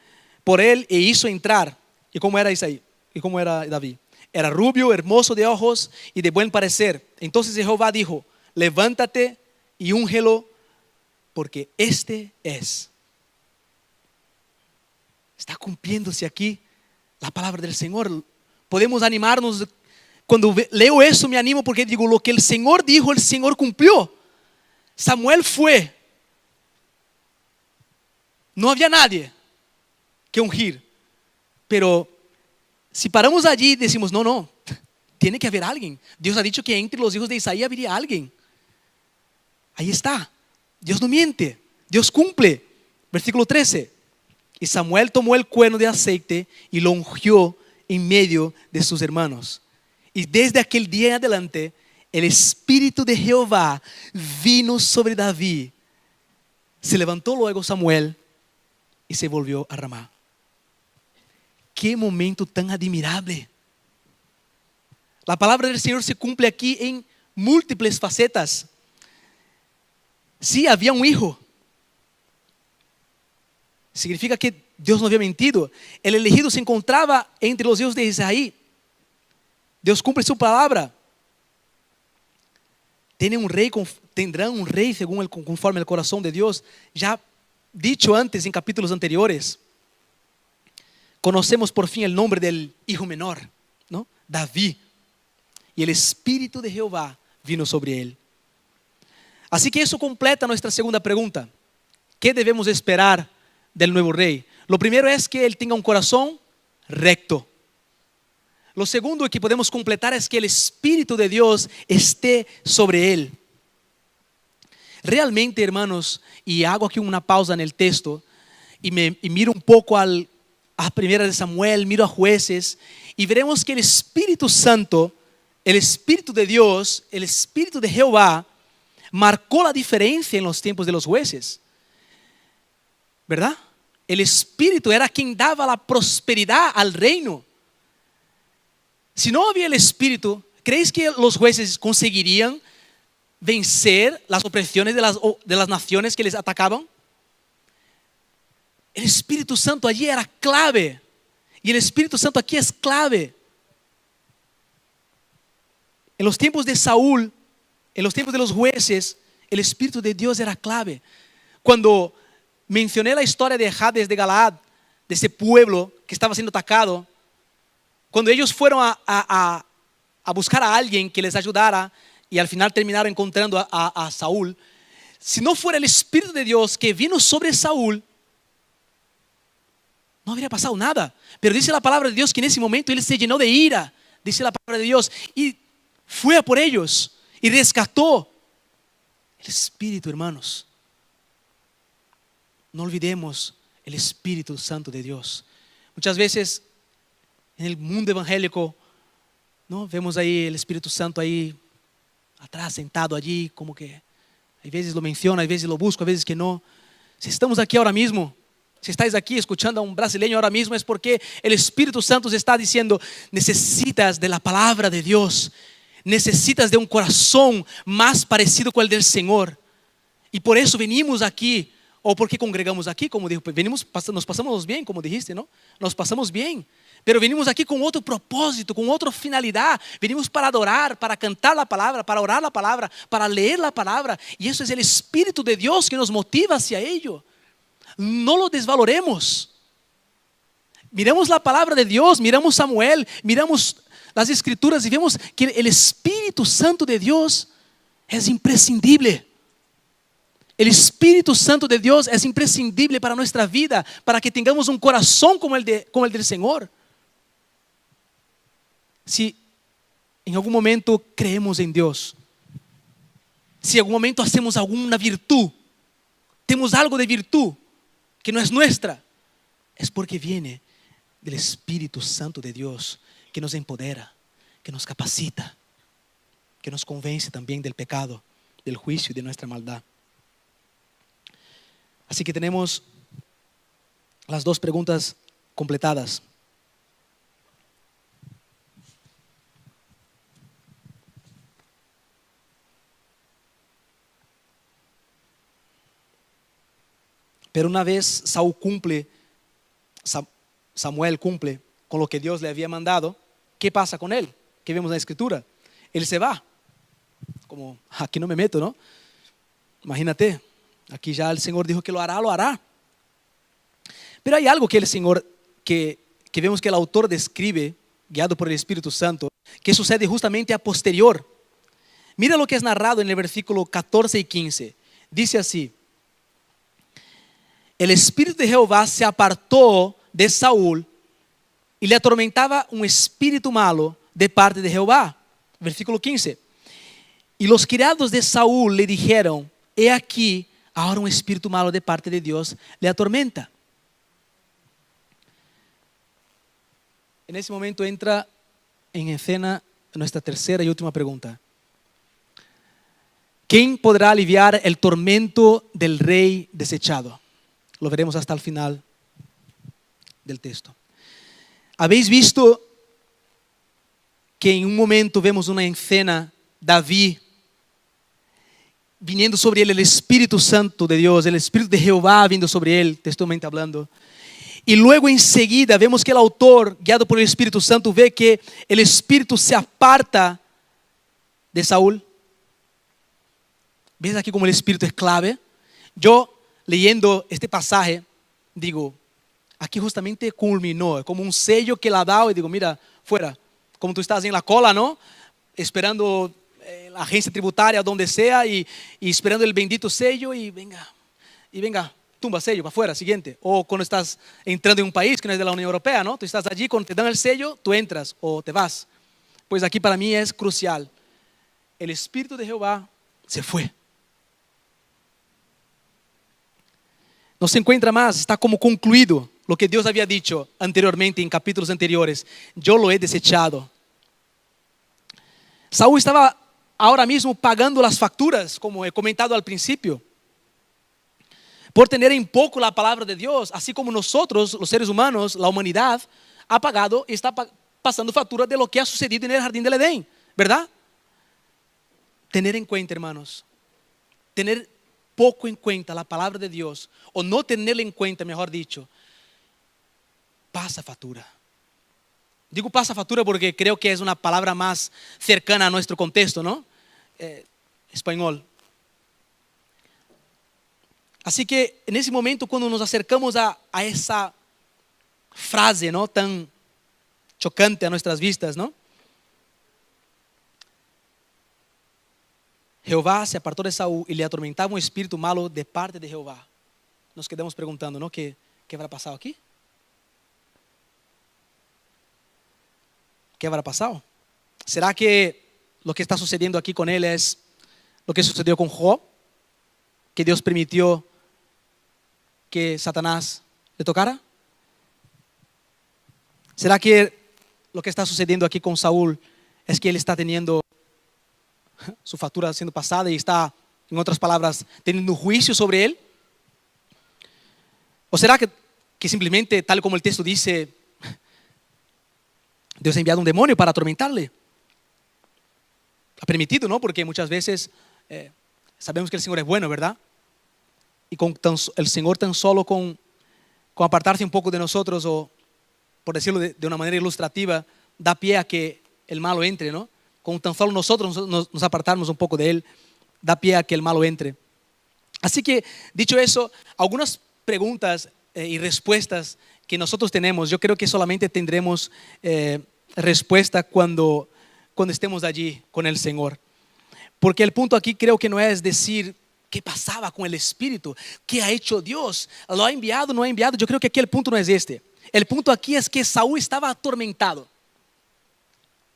por él e hizo entrar. ¿Y cómo era Isaí? ¿Y cómo era David? Era rubio, hermoso de ojos y de buen parecer. Entonces Jehová dijo: levántate y úngelo, porque este es. está cumpliéndose aquí la palabra del Señor. Podemos animarnos. Cuando leo eso me animo porque digo, lo que el Señor dijo, el Señor cumplió. Samuel fue. No había nadie que ungir. Pero si paramos allí y decimos, no, tiene que haber alguien. Dios ha dicho que entre los hijos de Isaí habría alguien. Ahí está. Dios no miente. Dios cumple. Versículo 13. Y Samuel tomó el cuerno de aceite y lo ungió en medio de sus hermanos. Y desde aquel día en adelante, el Espíritu de Jehová vino sobre David. Se levantó luego Samuel y se volvió a Ramá. Qué momento tan admirable. La palabra del Señor se cumple aquí en múltiples facetas. Sí, había un hijo. Significa que Dios no había mentido. El elegido se encontraba entre los hijos de Isaí. Dios cumple su palabra. Tendrán un rey conforme el corazón de Dios. Ya dicho antes en capítulos anteriores. Conocemos por fin el nombre del hijo menor, ¿no? David. Y el Espíritu de Jehová vino sobre él. Así que eso completa nuestra segunda pregunta. ¿Qué debemos esperar del nuevo rey? Lo primero es que él tenga un corazón recto. Lo segundo que podemos completar es que el Espíritu de Dios esté sobre él. Realmente, hermanos, y hago aquí una pausa en el texto y miro un poco a primera de Samuel, miro a Jueces y veremos que el Espíritu Santo, el Espíritu de Dios, el Espíritu de Jehová marcó la diferencia en los tiempos de los jueces, ¿verdad? El Espíritu era quien daba la prosperidad al reino. Si no había el Espíritu, ¿creéis que los jueces conseguirían vencer las opresiones de las naciones que les atacaban? El Espíritu Santo allí era clave. Y el Espíritu Santo aquí es clave. En los tiempos de Saúl, en los tiempos de los jueces, el Espíritu de Dios era clave. Cuando mencioné la historia de Jabes de Galaad, de ese pueblo que estaba siendo atacado, cuando ellos fueron a buscar a alguien que les ayudara y al final terminaron encontrando a Saúl, si no fuera el Espíritu de Dios que vino sobre Saúl, no habría pasado nada. Pero dice la palabra de Dios que en ese momento él se llenó de ira, dice la palabra de Dios, y fue a por ellos y rescató. El Espíritu, hermanos, no olvidemos el Espíritu Santo de Dios. Muchas veces en el mundo evangélico, ¿no? Vemos ahí el Espíritu Santo ahí atrás, sentado allí, como que a veces lo menciona, a veces lo busco, a veces que no. Si estamos aquí ahora mismo, si estáis aquí escuchando a un brasileño ahora mismo, es porque el Espíritu Santo os está diciendo: necesitas de la palabra de Dios, necesitas de un corazón más parecido con el del Señor. Y por eso venimos aquí, o porque congregamos aquí, como dijo, nos pasamos bien, como dijiste, ¿no? Nos pasamos bien. Pero venimos aquí con otro propósito, con otra finalidad. Venimos para adorar, para cantar la palabra, para orar la palabra, para leer la palabra. Y eso es el Espíritu de Dios que nos motiva hacia ello. No lo desvaloremos. Miramos la palabra de Dios, miramos Samuel, miramos las Escrituras y vemos que el Espíritu Santo de Dios es imprescindible. El Espíritu Santo de Dios es imprescindible para nuestra vida, para que tengamos un corazón como el del Señor. Si en algún momento creemos en Dios, si en algún momento hacemos alguna virtud, tenemos algo de virtud que no es nuestra, es porque viene del Espíritu Santo de Dios, que nos empodera, que nos capacita, que nos convence también del pecado, del juicio y de nuestra maldad. Así que tenemos las dos preguntas completadas. Pero una vez Samuel cumple con lo que Dios le había mandado, ¿qué pasa con él? ¿Qué vemos en la Escritura? Él se va. Como, aquí no me meto, ¿no? Imagínate, aquí ya el Señor dijo que lo hará, lo hará. Pero hay algo que el Señor, que vemos que el autor describe, guiado por el Espíritu Santo, que sucede justamente a posterior. Mira lo que es narrado en el versículo 14 y 15. Dice así: el Espíritu de Jehová se apartó de Saúl y le atormentaba un espíritu malo de parte de Jehová. Versículo 15. Y los criados de Saúl le dijeron: he aquí, ahora un espíritu malo de parte de Dios le atormenta. En ese momento entra en escena nuestra tercera y última pregunta. ¿Quién podrá aliviar el tormento del rey desechado? Lo veremos hasta el final del texto. ¿Habéis visto que en un momento vemos una escena, David, viniendo sobre él el Espíritu Santo de Dios, el Espíritu de Jehová vindo sobre él, textualmente hablando? Y luego enseguida vemos que el autor, guiado por el Espíritu Santo, ve que el Espíritu se aparta de Saúl. ¿Ves aquí como el Espíritu es clave? Yo, leyendo este pasaje, digo, aquí justamente culminó, es como un sello que le ha dado y digo, mira, fuera, como tú estás en la cola, ¿no? Esperando la agencia tributaria, donde sea, y esperando el bendito sello y venga, tumba sello para afuera, siguiente. O cuando estás entrando en un país que no es de la Unión Europea, ¿no? Tú estás allí, cuando te dan el sello, tú entras o te vas. Pues aquí para mí es crucial. El Espíritu de Jehová se fue. No se encuentra más, está como concluido lo que Dios había dicho anteriormente en capítulos anteriores. Yo lo he desechado. Saúl estaba ahora mismo pagando las facturas, como he comentado al principio, por tener en poco la palabra de Dios, así como nosotros, los seres humanos, la humanidad, ha pagado y está pasando factura de lo que ha sucedido en el jardín del Edén, ¿verdad? Tener en cuenta, hermanos, tener poco en cuenta la palabra de Dios, o no tenerla en cuenta, mejor dicho, pasa factura. Digo pasa factura porque creo que es una palabra más cercana a nuestro contexto, ¿no? Español. Así que en ese momento, cuando nos acercamos a esa frase, ¿no?, tan chocante a nuestras vistas, ¿no? Jehová se apartó de Saúl y le atormentaba un espíritu malo de parte de Jehová. Nos quedamos preguntando, ¿no? ¿Qué habrá pasado aquí? ¿Qué habrá pasado? ¿Será que lo que está sucediendo aquí con él es lo que sucedió con Job? ¿Que Dios permitió que Satanás le tocara? ¿Será que lo que está sucediendo aquí con Saúl es que él está teniendo su factura siendo pasada y está, en otras palabras, teniendo un juicio sobre él? ¿O será que simplemente, tal como el texto dice, Dios ha enviado un demonio para atormentarle? Ha permitido, ¿no? Porque muchas veces sabemos que el Señor es bueno, ¿verdad? Y con el Señor tan solo con apartarse un poco de nosotros, o por decirlo de una manera ilustrativa, da pie a que el malo entre, ¿no? Con tan solo nosotros nos apartarnos un poco de él, da pie a que el malo entre. Así que, dicho eso, algunas preguntas y respuestas que nosotros tenemos, yo creo que solamente tendremos respuesta cuando estemos allí con el Señor. Porque el punto aquí creo que no es decir qué pasaba con el Espíritu, qué ha hecho Dios, lo ha enviado, no ha enviado. Yo creo que aquí el punto no es este. El punto aquí es que Saúl estaba atormentado.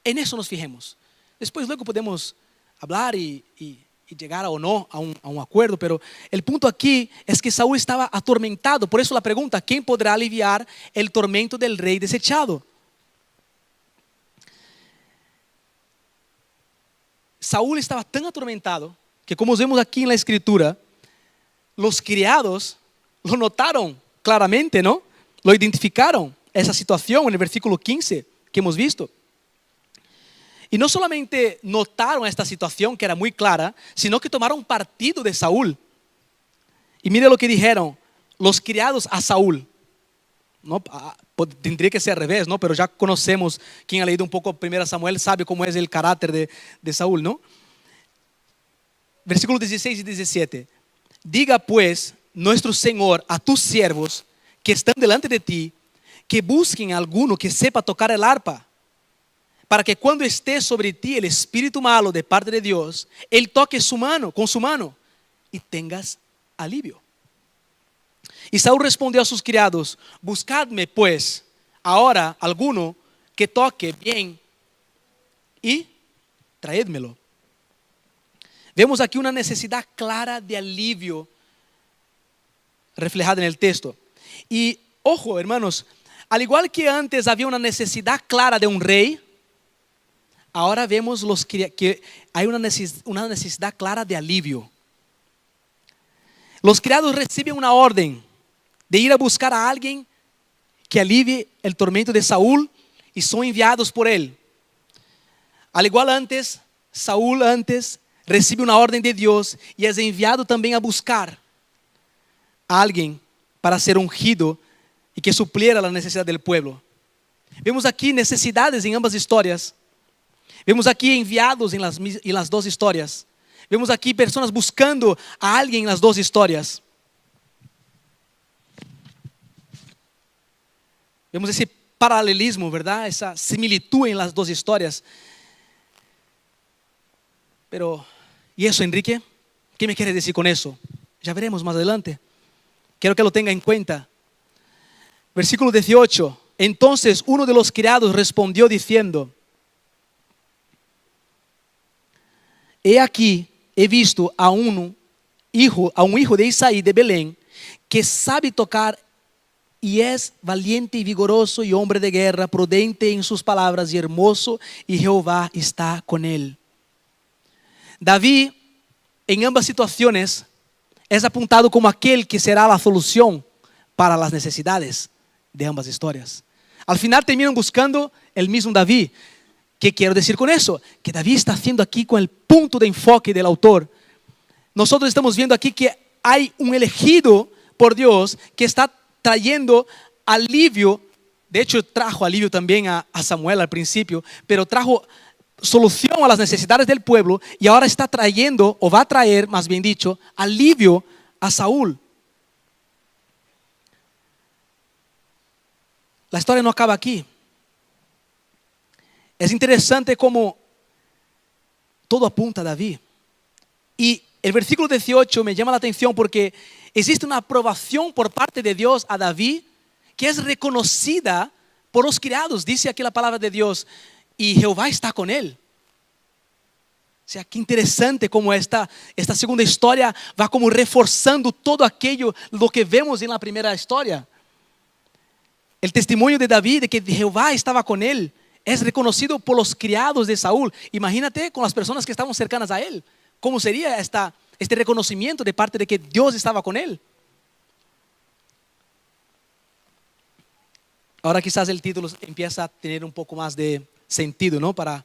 En eso nos fijemos. Después luego podemos hablar y llegar o no a un acuerdo, pero el punto aquí es que Saúl estaba atormentado. Por eso la pregunta: ¿quién podrá aliviar el tormento del rey desechado? Saúl estaba tan atormentado que, como vemos aquí en la escritura, los criados lo notaron claramente, ¿no? Lo identificaron, esa situación en el versículo 15 que hemos visto. Y no solamente notaron esta situación que era muy clara, sino que tomaron partido de Saúl. Y mire lo que dijeron los criados a Saúl, ¿no? Tendría que ser al revés, ¿no? Pero ya conocemos, quien ha leído un poco 1 Samuel sabe cómo es el carácter de Saúl, ¿no? Versículos 16 y 17. Diga pues nuestro Señor a tus siervos que están delante de ti, que busquen a alguno que sepa tocar el arpa, para que cuando esté sobre ti el espíritu malo de parte de Dios, él toque su mano, con su mano, y tengas alivio. Y Saúl respondió a sus criados: buscadme pues ahora alguno que toque bien y traédmelo. Vemos aquí una necesidad clara de alivio reflejada en el texto. Y ojo, hermanos, al igual que antes había una necesidad clara de un rey, ahora vemos que hay una necesidad clara de alivio. Los criados reciben una orden de ir a buscar a alguien que alivie el tormento de Saúl y son enviados por él. Al igual antes, Saúl antes recibe una orden de Dios y es enviado también a buscar a alguien para ser ungido y que supliera la necesidad del pueblo. Vemos aquí necesidades en ambas historias. Vemos aquí enviados en las dos historias. Vemos aquí personas buscando a alguien en las dos historias. Vemos ese paralelismo, ¿verdad? Esa similitud en las dos historias. Pero, ¿y eso, Enrique? ¿Qué me quieres decir con eso? Ya veremos más adelante. Quiero que lo tenga en cuenta. Versículo 18. Entonces uno de los criados respondió diciendo: he aquí, he visto a un hijo de Isaí de Belén, que sabe tocar y es valiente y vigoroso y hombre de guerra, prudente en sus palabras y hermoso, y Jehová está con él. David, en ambas situaciones, es apuntado como aquel que será la solución para las necesidades de ambas historias. Al final terminan buscando el mismo David. ¿Qué quiero decir con eso? Que David está haciendo aquí con el punto de enfoque del autor. Nosotros estamos viendo aquí que hay un elegido por Dios que está trayendo alivio. De hecho, trajo alivio también a Samuel al principio, pero trajo solución a las necesidades del pueblo y ahora está trayendo, o va a traer, más bien dicho, alivio a Saúl. La historia no acaba aquí. Es interesante cómo todo apunta a David. Y el versículo 18 me llama la atención porque existe una aprobación por parte de Dios a David que es reconocida por los criados. Dice aquí la palabra de Dios: y Jehová está con él. O sea, qué interesante cómo esta segunda historia va como reforzando todo aquello, lo que vemos en la primera historia. El testimonio de David de que Jehová estaba con él es reconocido por los criados de Saúl. Imagínate con las personas que estaban cercanas a él. ¿Cómo sería este reconocimiento de parte de que Dios estaba con él? Ahora quizás el título empieza a tener un poco más de sentido, ¿no? Para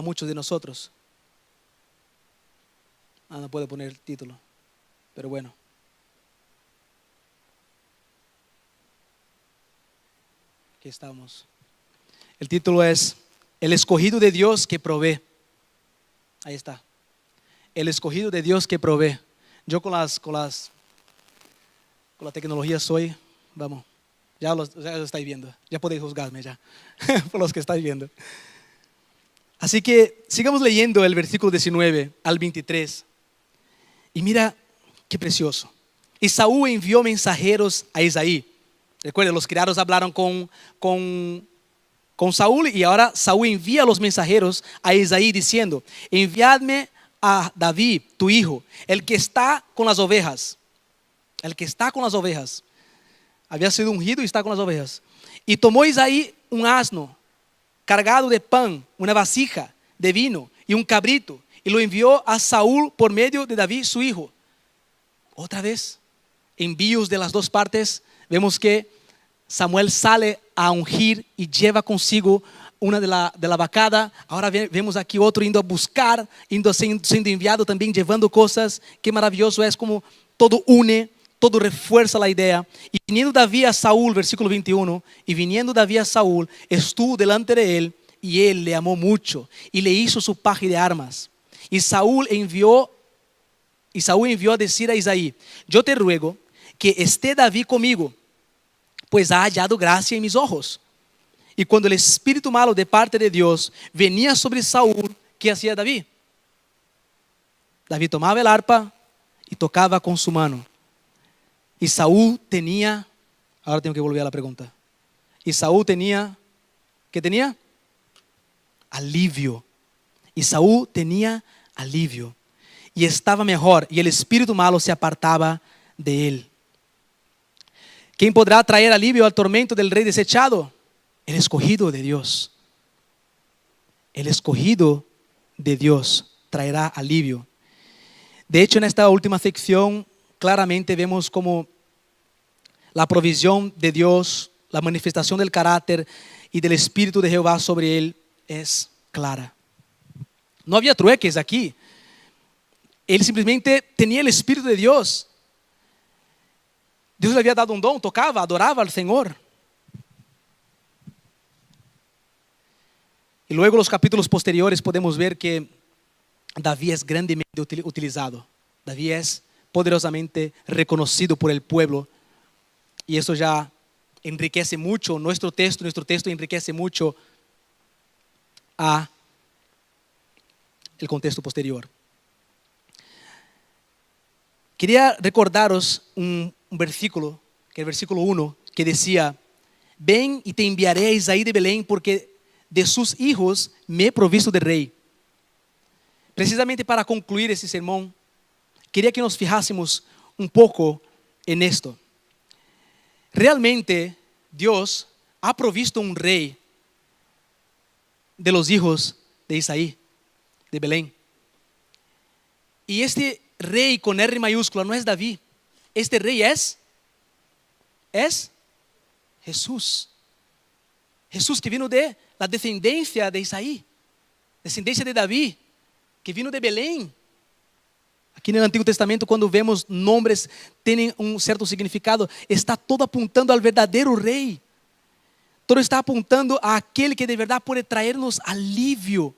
muchos de nosotros. No puedo poner el título, pero bueno. Aquí estamos. El título es El escogido de Dios que provee. Ahí está. El escogido de Dios que provee. Yo con la tecnología soy, vamos, ya lo estáis viendo. Ya podéis juzgarme ya, por los que estáis viendo. Así que sigamos leyendo el versículo 19 al 23. Y mira qué precioso. Y Saúl envió mensajeros a Isaí. Recuerden, los criados hablaron con Saúl y ahora Saúl envía a los mensajeros a Isaí diciendo: enviadme a David, tu hijo, el que está con las ovejas. El que está con las ovejas. Había sido ungido y está con las ovejas. Y tomó Isaí un asno cargado de pan, una vasija de vino y un cabrito, y lo envió a Saúl por medio de David, su hijo. Otra vez, envíos de las dos partes. Vemos que Samuel sale a ungir y lleva consigo una de la vacada. Ahora vemos aquí otro indo a buscar, siendo enviado también, llevando cosas. Qué maravilloso es como todo une, todo refuerza la idea. Y viniendo David a Saúl, versículo 21, y viniendo David a Saúl, estuvo delante de él, y él le amó mucho, y le hizo su paje de armas. Y Saúl envió a decir a Isaí: yo te ruego que esté David conmigo, pues ha hallado gracia en mis ojos. Y cuando el espíritu malo de parte de Dios venía sobre Saúl, ¿qué hacía David? David tomaba el arpa y tocaba con su mano. Y Saúl tenía, ahora tengo que volver a la pregunta. Y Saúl tenía, ¿qué tenía? Alivio. Y Saúl tenía alivio. Y estaba mejor, y el espíritu malo se apartaba de él. ¿Quién podrá traer alivio al tormento del rey desechado? El escogido de Dios. El escogido de Dios traerá alivio. De hecho, en esta última sección claramente vemos como la provisión de Dios, la manifestación del carácter y del espíritu de Jehová sobre él es clara. No había trueques aquí. Él simplemente tenía el espíritu de Dios. Dios le había dado un don, tocaba, adoraba al Señor. Y luego en los capítulos posteriores podemos ver que David es grandemente utilizado. David es poderosamente reconocido por el pueblo. Y eso ya enriquece mucho nuestro texto enriquece mucho a el contexto posterior. Quería recordaros un versículo, que es el versículo 1, que decía: ven y te enviaré a Isaí de Belén, porque de sus hijos me he provisto de rey. Precisamente para concluir ese sermón, quería que nos fijásemos un poco en esto. Realmente Dios ha provisto un rey de los hijos de Isaí, de Belén. Y este rey con R mayúscula no es David. Este rey es Jesús. Jesús, que vino de la descendencia de Isaí, descendencia de David, que vino de Belén. Aqui no Antigo Testamento, quando vemos nombres têm um certo significado, está todo apontando ao verdadeiro rei. Todo está apontando àquele que de verdade pode trazer-nos alívio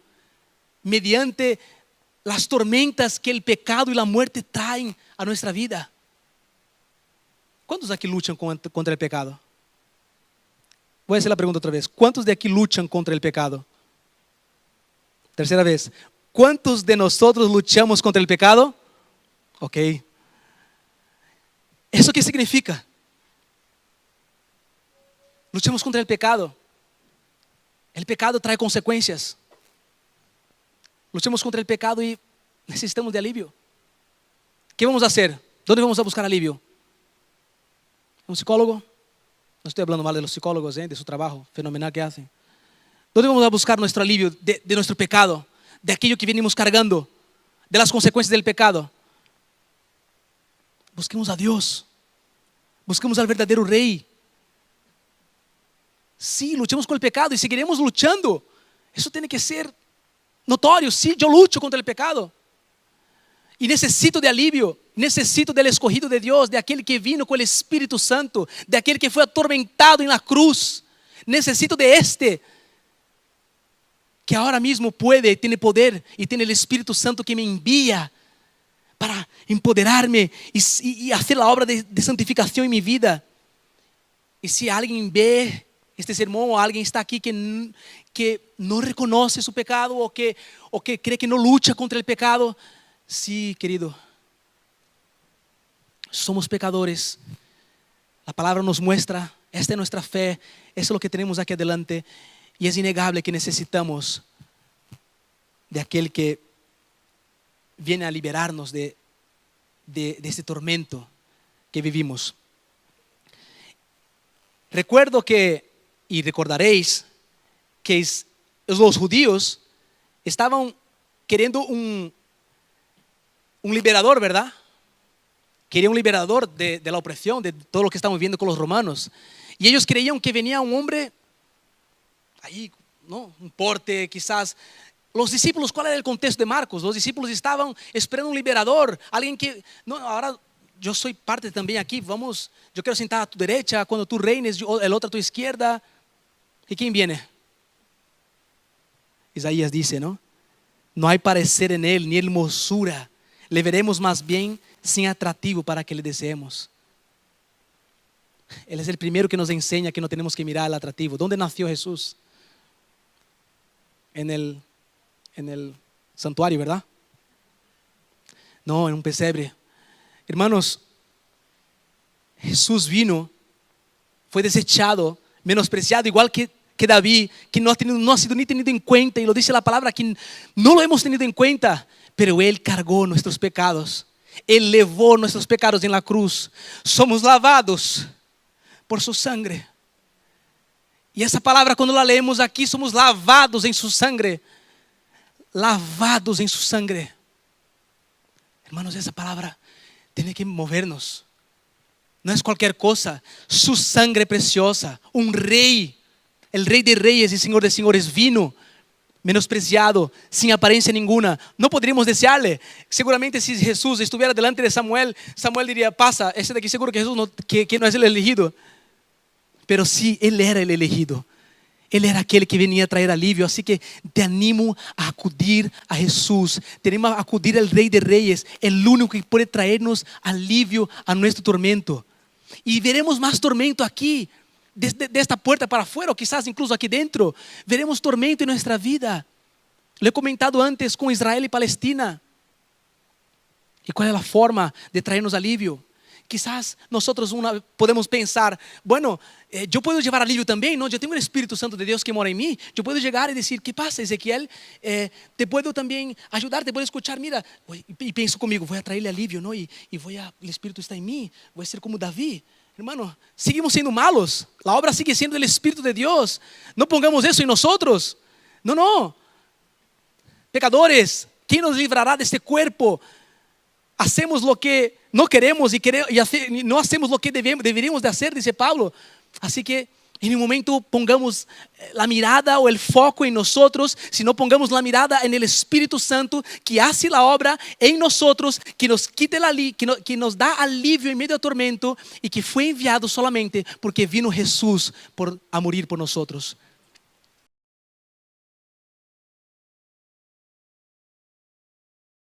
mediante as tormentas que o pecado e a morte traem a nossa vida. Quantos aqui lutam contra o pecado? Vou fazer a pergunta outra vez. Quantos de aqui lutam contra o pecado? Terceira vez. ¿Cuántos de nosotros luchamos contra el pecado? Ok. ¿Eso qué significa? Luchamos contra el pecado. El pecado trae consecuencias. Luchamos contra el pecado y necesitamos de alivio. ¿Qué vamos a hacer? ¿Dónde vamos a buscar alivio? ¿Un psicólogo? No estoy hablando mal de los psicólogos, de su trabajo fenomenal que hacen. ¿Dónde vamos a buscar nuestro alivio de nuestro pecado? De aquello que venimos cargando, de las consecuencias del pecado. Busquemos a Dios. Busquemos al verdadero rey. Sí, luchamos con el pecado y seguiremos luchando. Eso tiene que ser notorio. Sí, yo lucho contra el pecado. Y necesito de alivio. Necesito del escogido de Dios, de aquel que vino con el Espíritu Santo, de aquel que fue atormentado en la cruz. Necesito de este, que ahora mismo puede, tiene poder y tiene el Espíritu Santo que me envía para empoderarme y hacer la obra de santificación en mi vida. Y si alguien ve este sermón o alguien está aquí que no reconoce su pecado o que cree que no lucha contra el pecado, sí, querido, somos pecadores. La palabra nos muestra, esta es nuestra fe, eso es lo que tenemos aquí adelante. Y es innegable que necesitamos de aquel que viene a liberarnos de este tormento que vivimos. Recuerdo que, y recordaréis, que los judíos estaban queriendo un liberador, ¿verdad? Querían un liberador de la opresión, de todo lo que estamos viendo con los romanos. Y ellos creían que venía un hombre ahí, ¿no? Un porte, quizás. Los discípulos, ¿cuál era el contexto de Marcos? Los discípulos estaban esperando un liberador, alguien que, no, ahora yo soy parte también aquí, vamos, yo quiero sentar a tu derecha, cuando tú reines, el otro a tu izquierda. ¿Y quién viene? Isaías dice, ¿no? No hay parecer en él, ni hermosura. Le veremos más bien sin atractivo para que le deseemos. Él es el primero que nos enseña que no tenemos que mirar al atractivo. ¿Dónde nació Jesús? En el santuario, ¿verdad? No, en un pesebre. Hermanos, Jesús vino, fue desechado, menospreciado, igual que David, que no ha sido ni tenido en cuenta, y lo dice la palabra, que no lo hemos tenido en cuenta, pero Él cargó nuestros pecados, Él llevó nuestros pecados en la cruz, somos lavados por su sangre. Y esa palabra, cuando la leemos aquí, somos lavados en su sangre, lavados en su sangre. Hermanos, esa palabra tiene que movernos. No es cualquier cosa. Su sangre preciosa. Un rey, el rey de reyes y señor de señores, vino menospreciado, sin apariencia ninguna. No podríamos desearle. Seguramente si Jesús estuviera delante de Samuel, Samuel diría: pasa, ese de aquí seguro que Jesús que no es el elegido. Pero sí, Él era el elegido. Él era aquel que venía a traer alivio. Así que te animo a acudir a Jesús. Tenemos a acudir al Rey de Reyes, el único que puede traernos alivio a nuestro tormento. Y veremos más tormento aquí, de esta puerta para afuera, o quizás incluso aquí dentro. Veremos tormento en nuestra vida. Lo he comentado antes con Israel y Palestina. ¿Y cuál es la forma de traernos alivio? Quizás nosotros podemos pensar: bueno, yo puedo llevar alivio también, ¿no? Yo tengo el Espíritu Santo de Dios que mora en mí. Yo puedo llegar y decir: ¿qué pasa, Ezequiel? Te puedo también ayudar, te puedo escuchar. Mira, y pienso conmigo: voy a traerle alivio, ¿no? Y el Espíritu está en mí. Voy a ser como David. Hermano, seguimos siendo malos. La obra sigue siendo el Espíritu de Dios. No pongamos eso en nosotros. No. Pecadores, ¿quién nos librará de este cuerpo? Hacemos lo que no queremos y no hacemos lo que deberíamos de hacer, dice Pablo. Así que en un momento pongamos la mirada o el foco en nosotros, sino pongamos la mirada en el Espíritu Santo que hace la obra en nosotros, que nos quita que nos da alivio en medio del tormento, y que fue enviado solamente porque vino Jesús a morir por nosotros.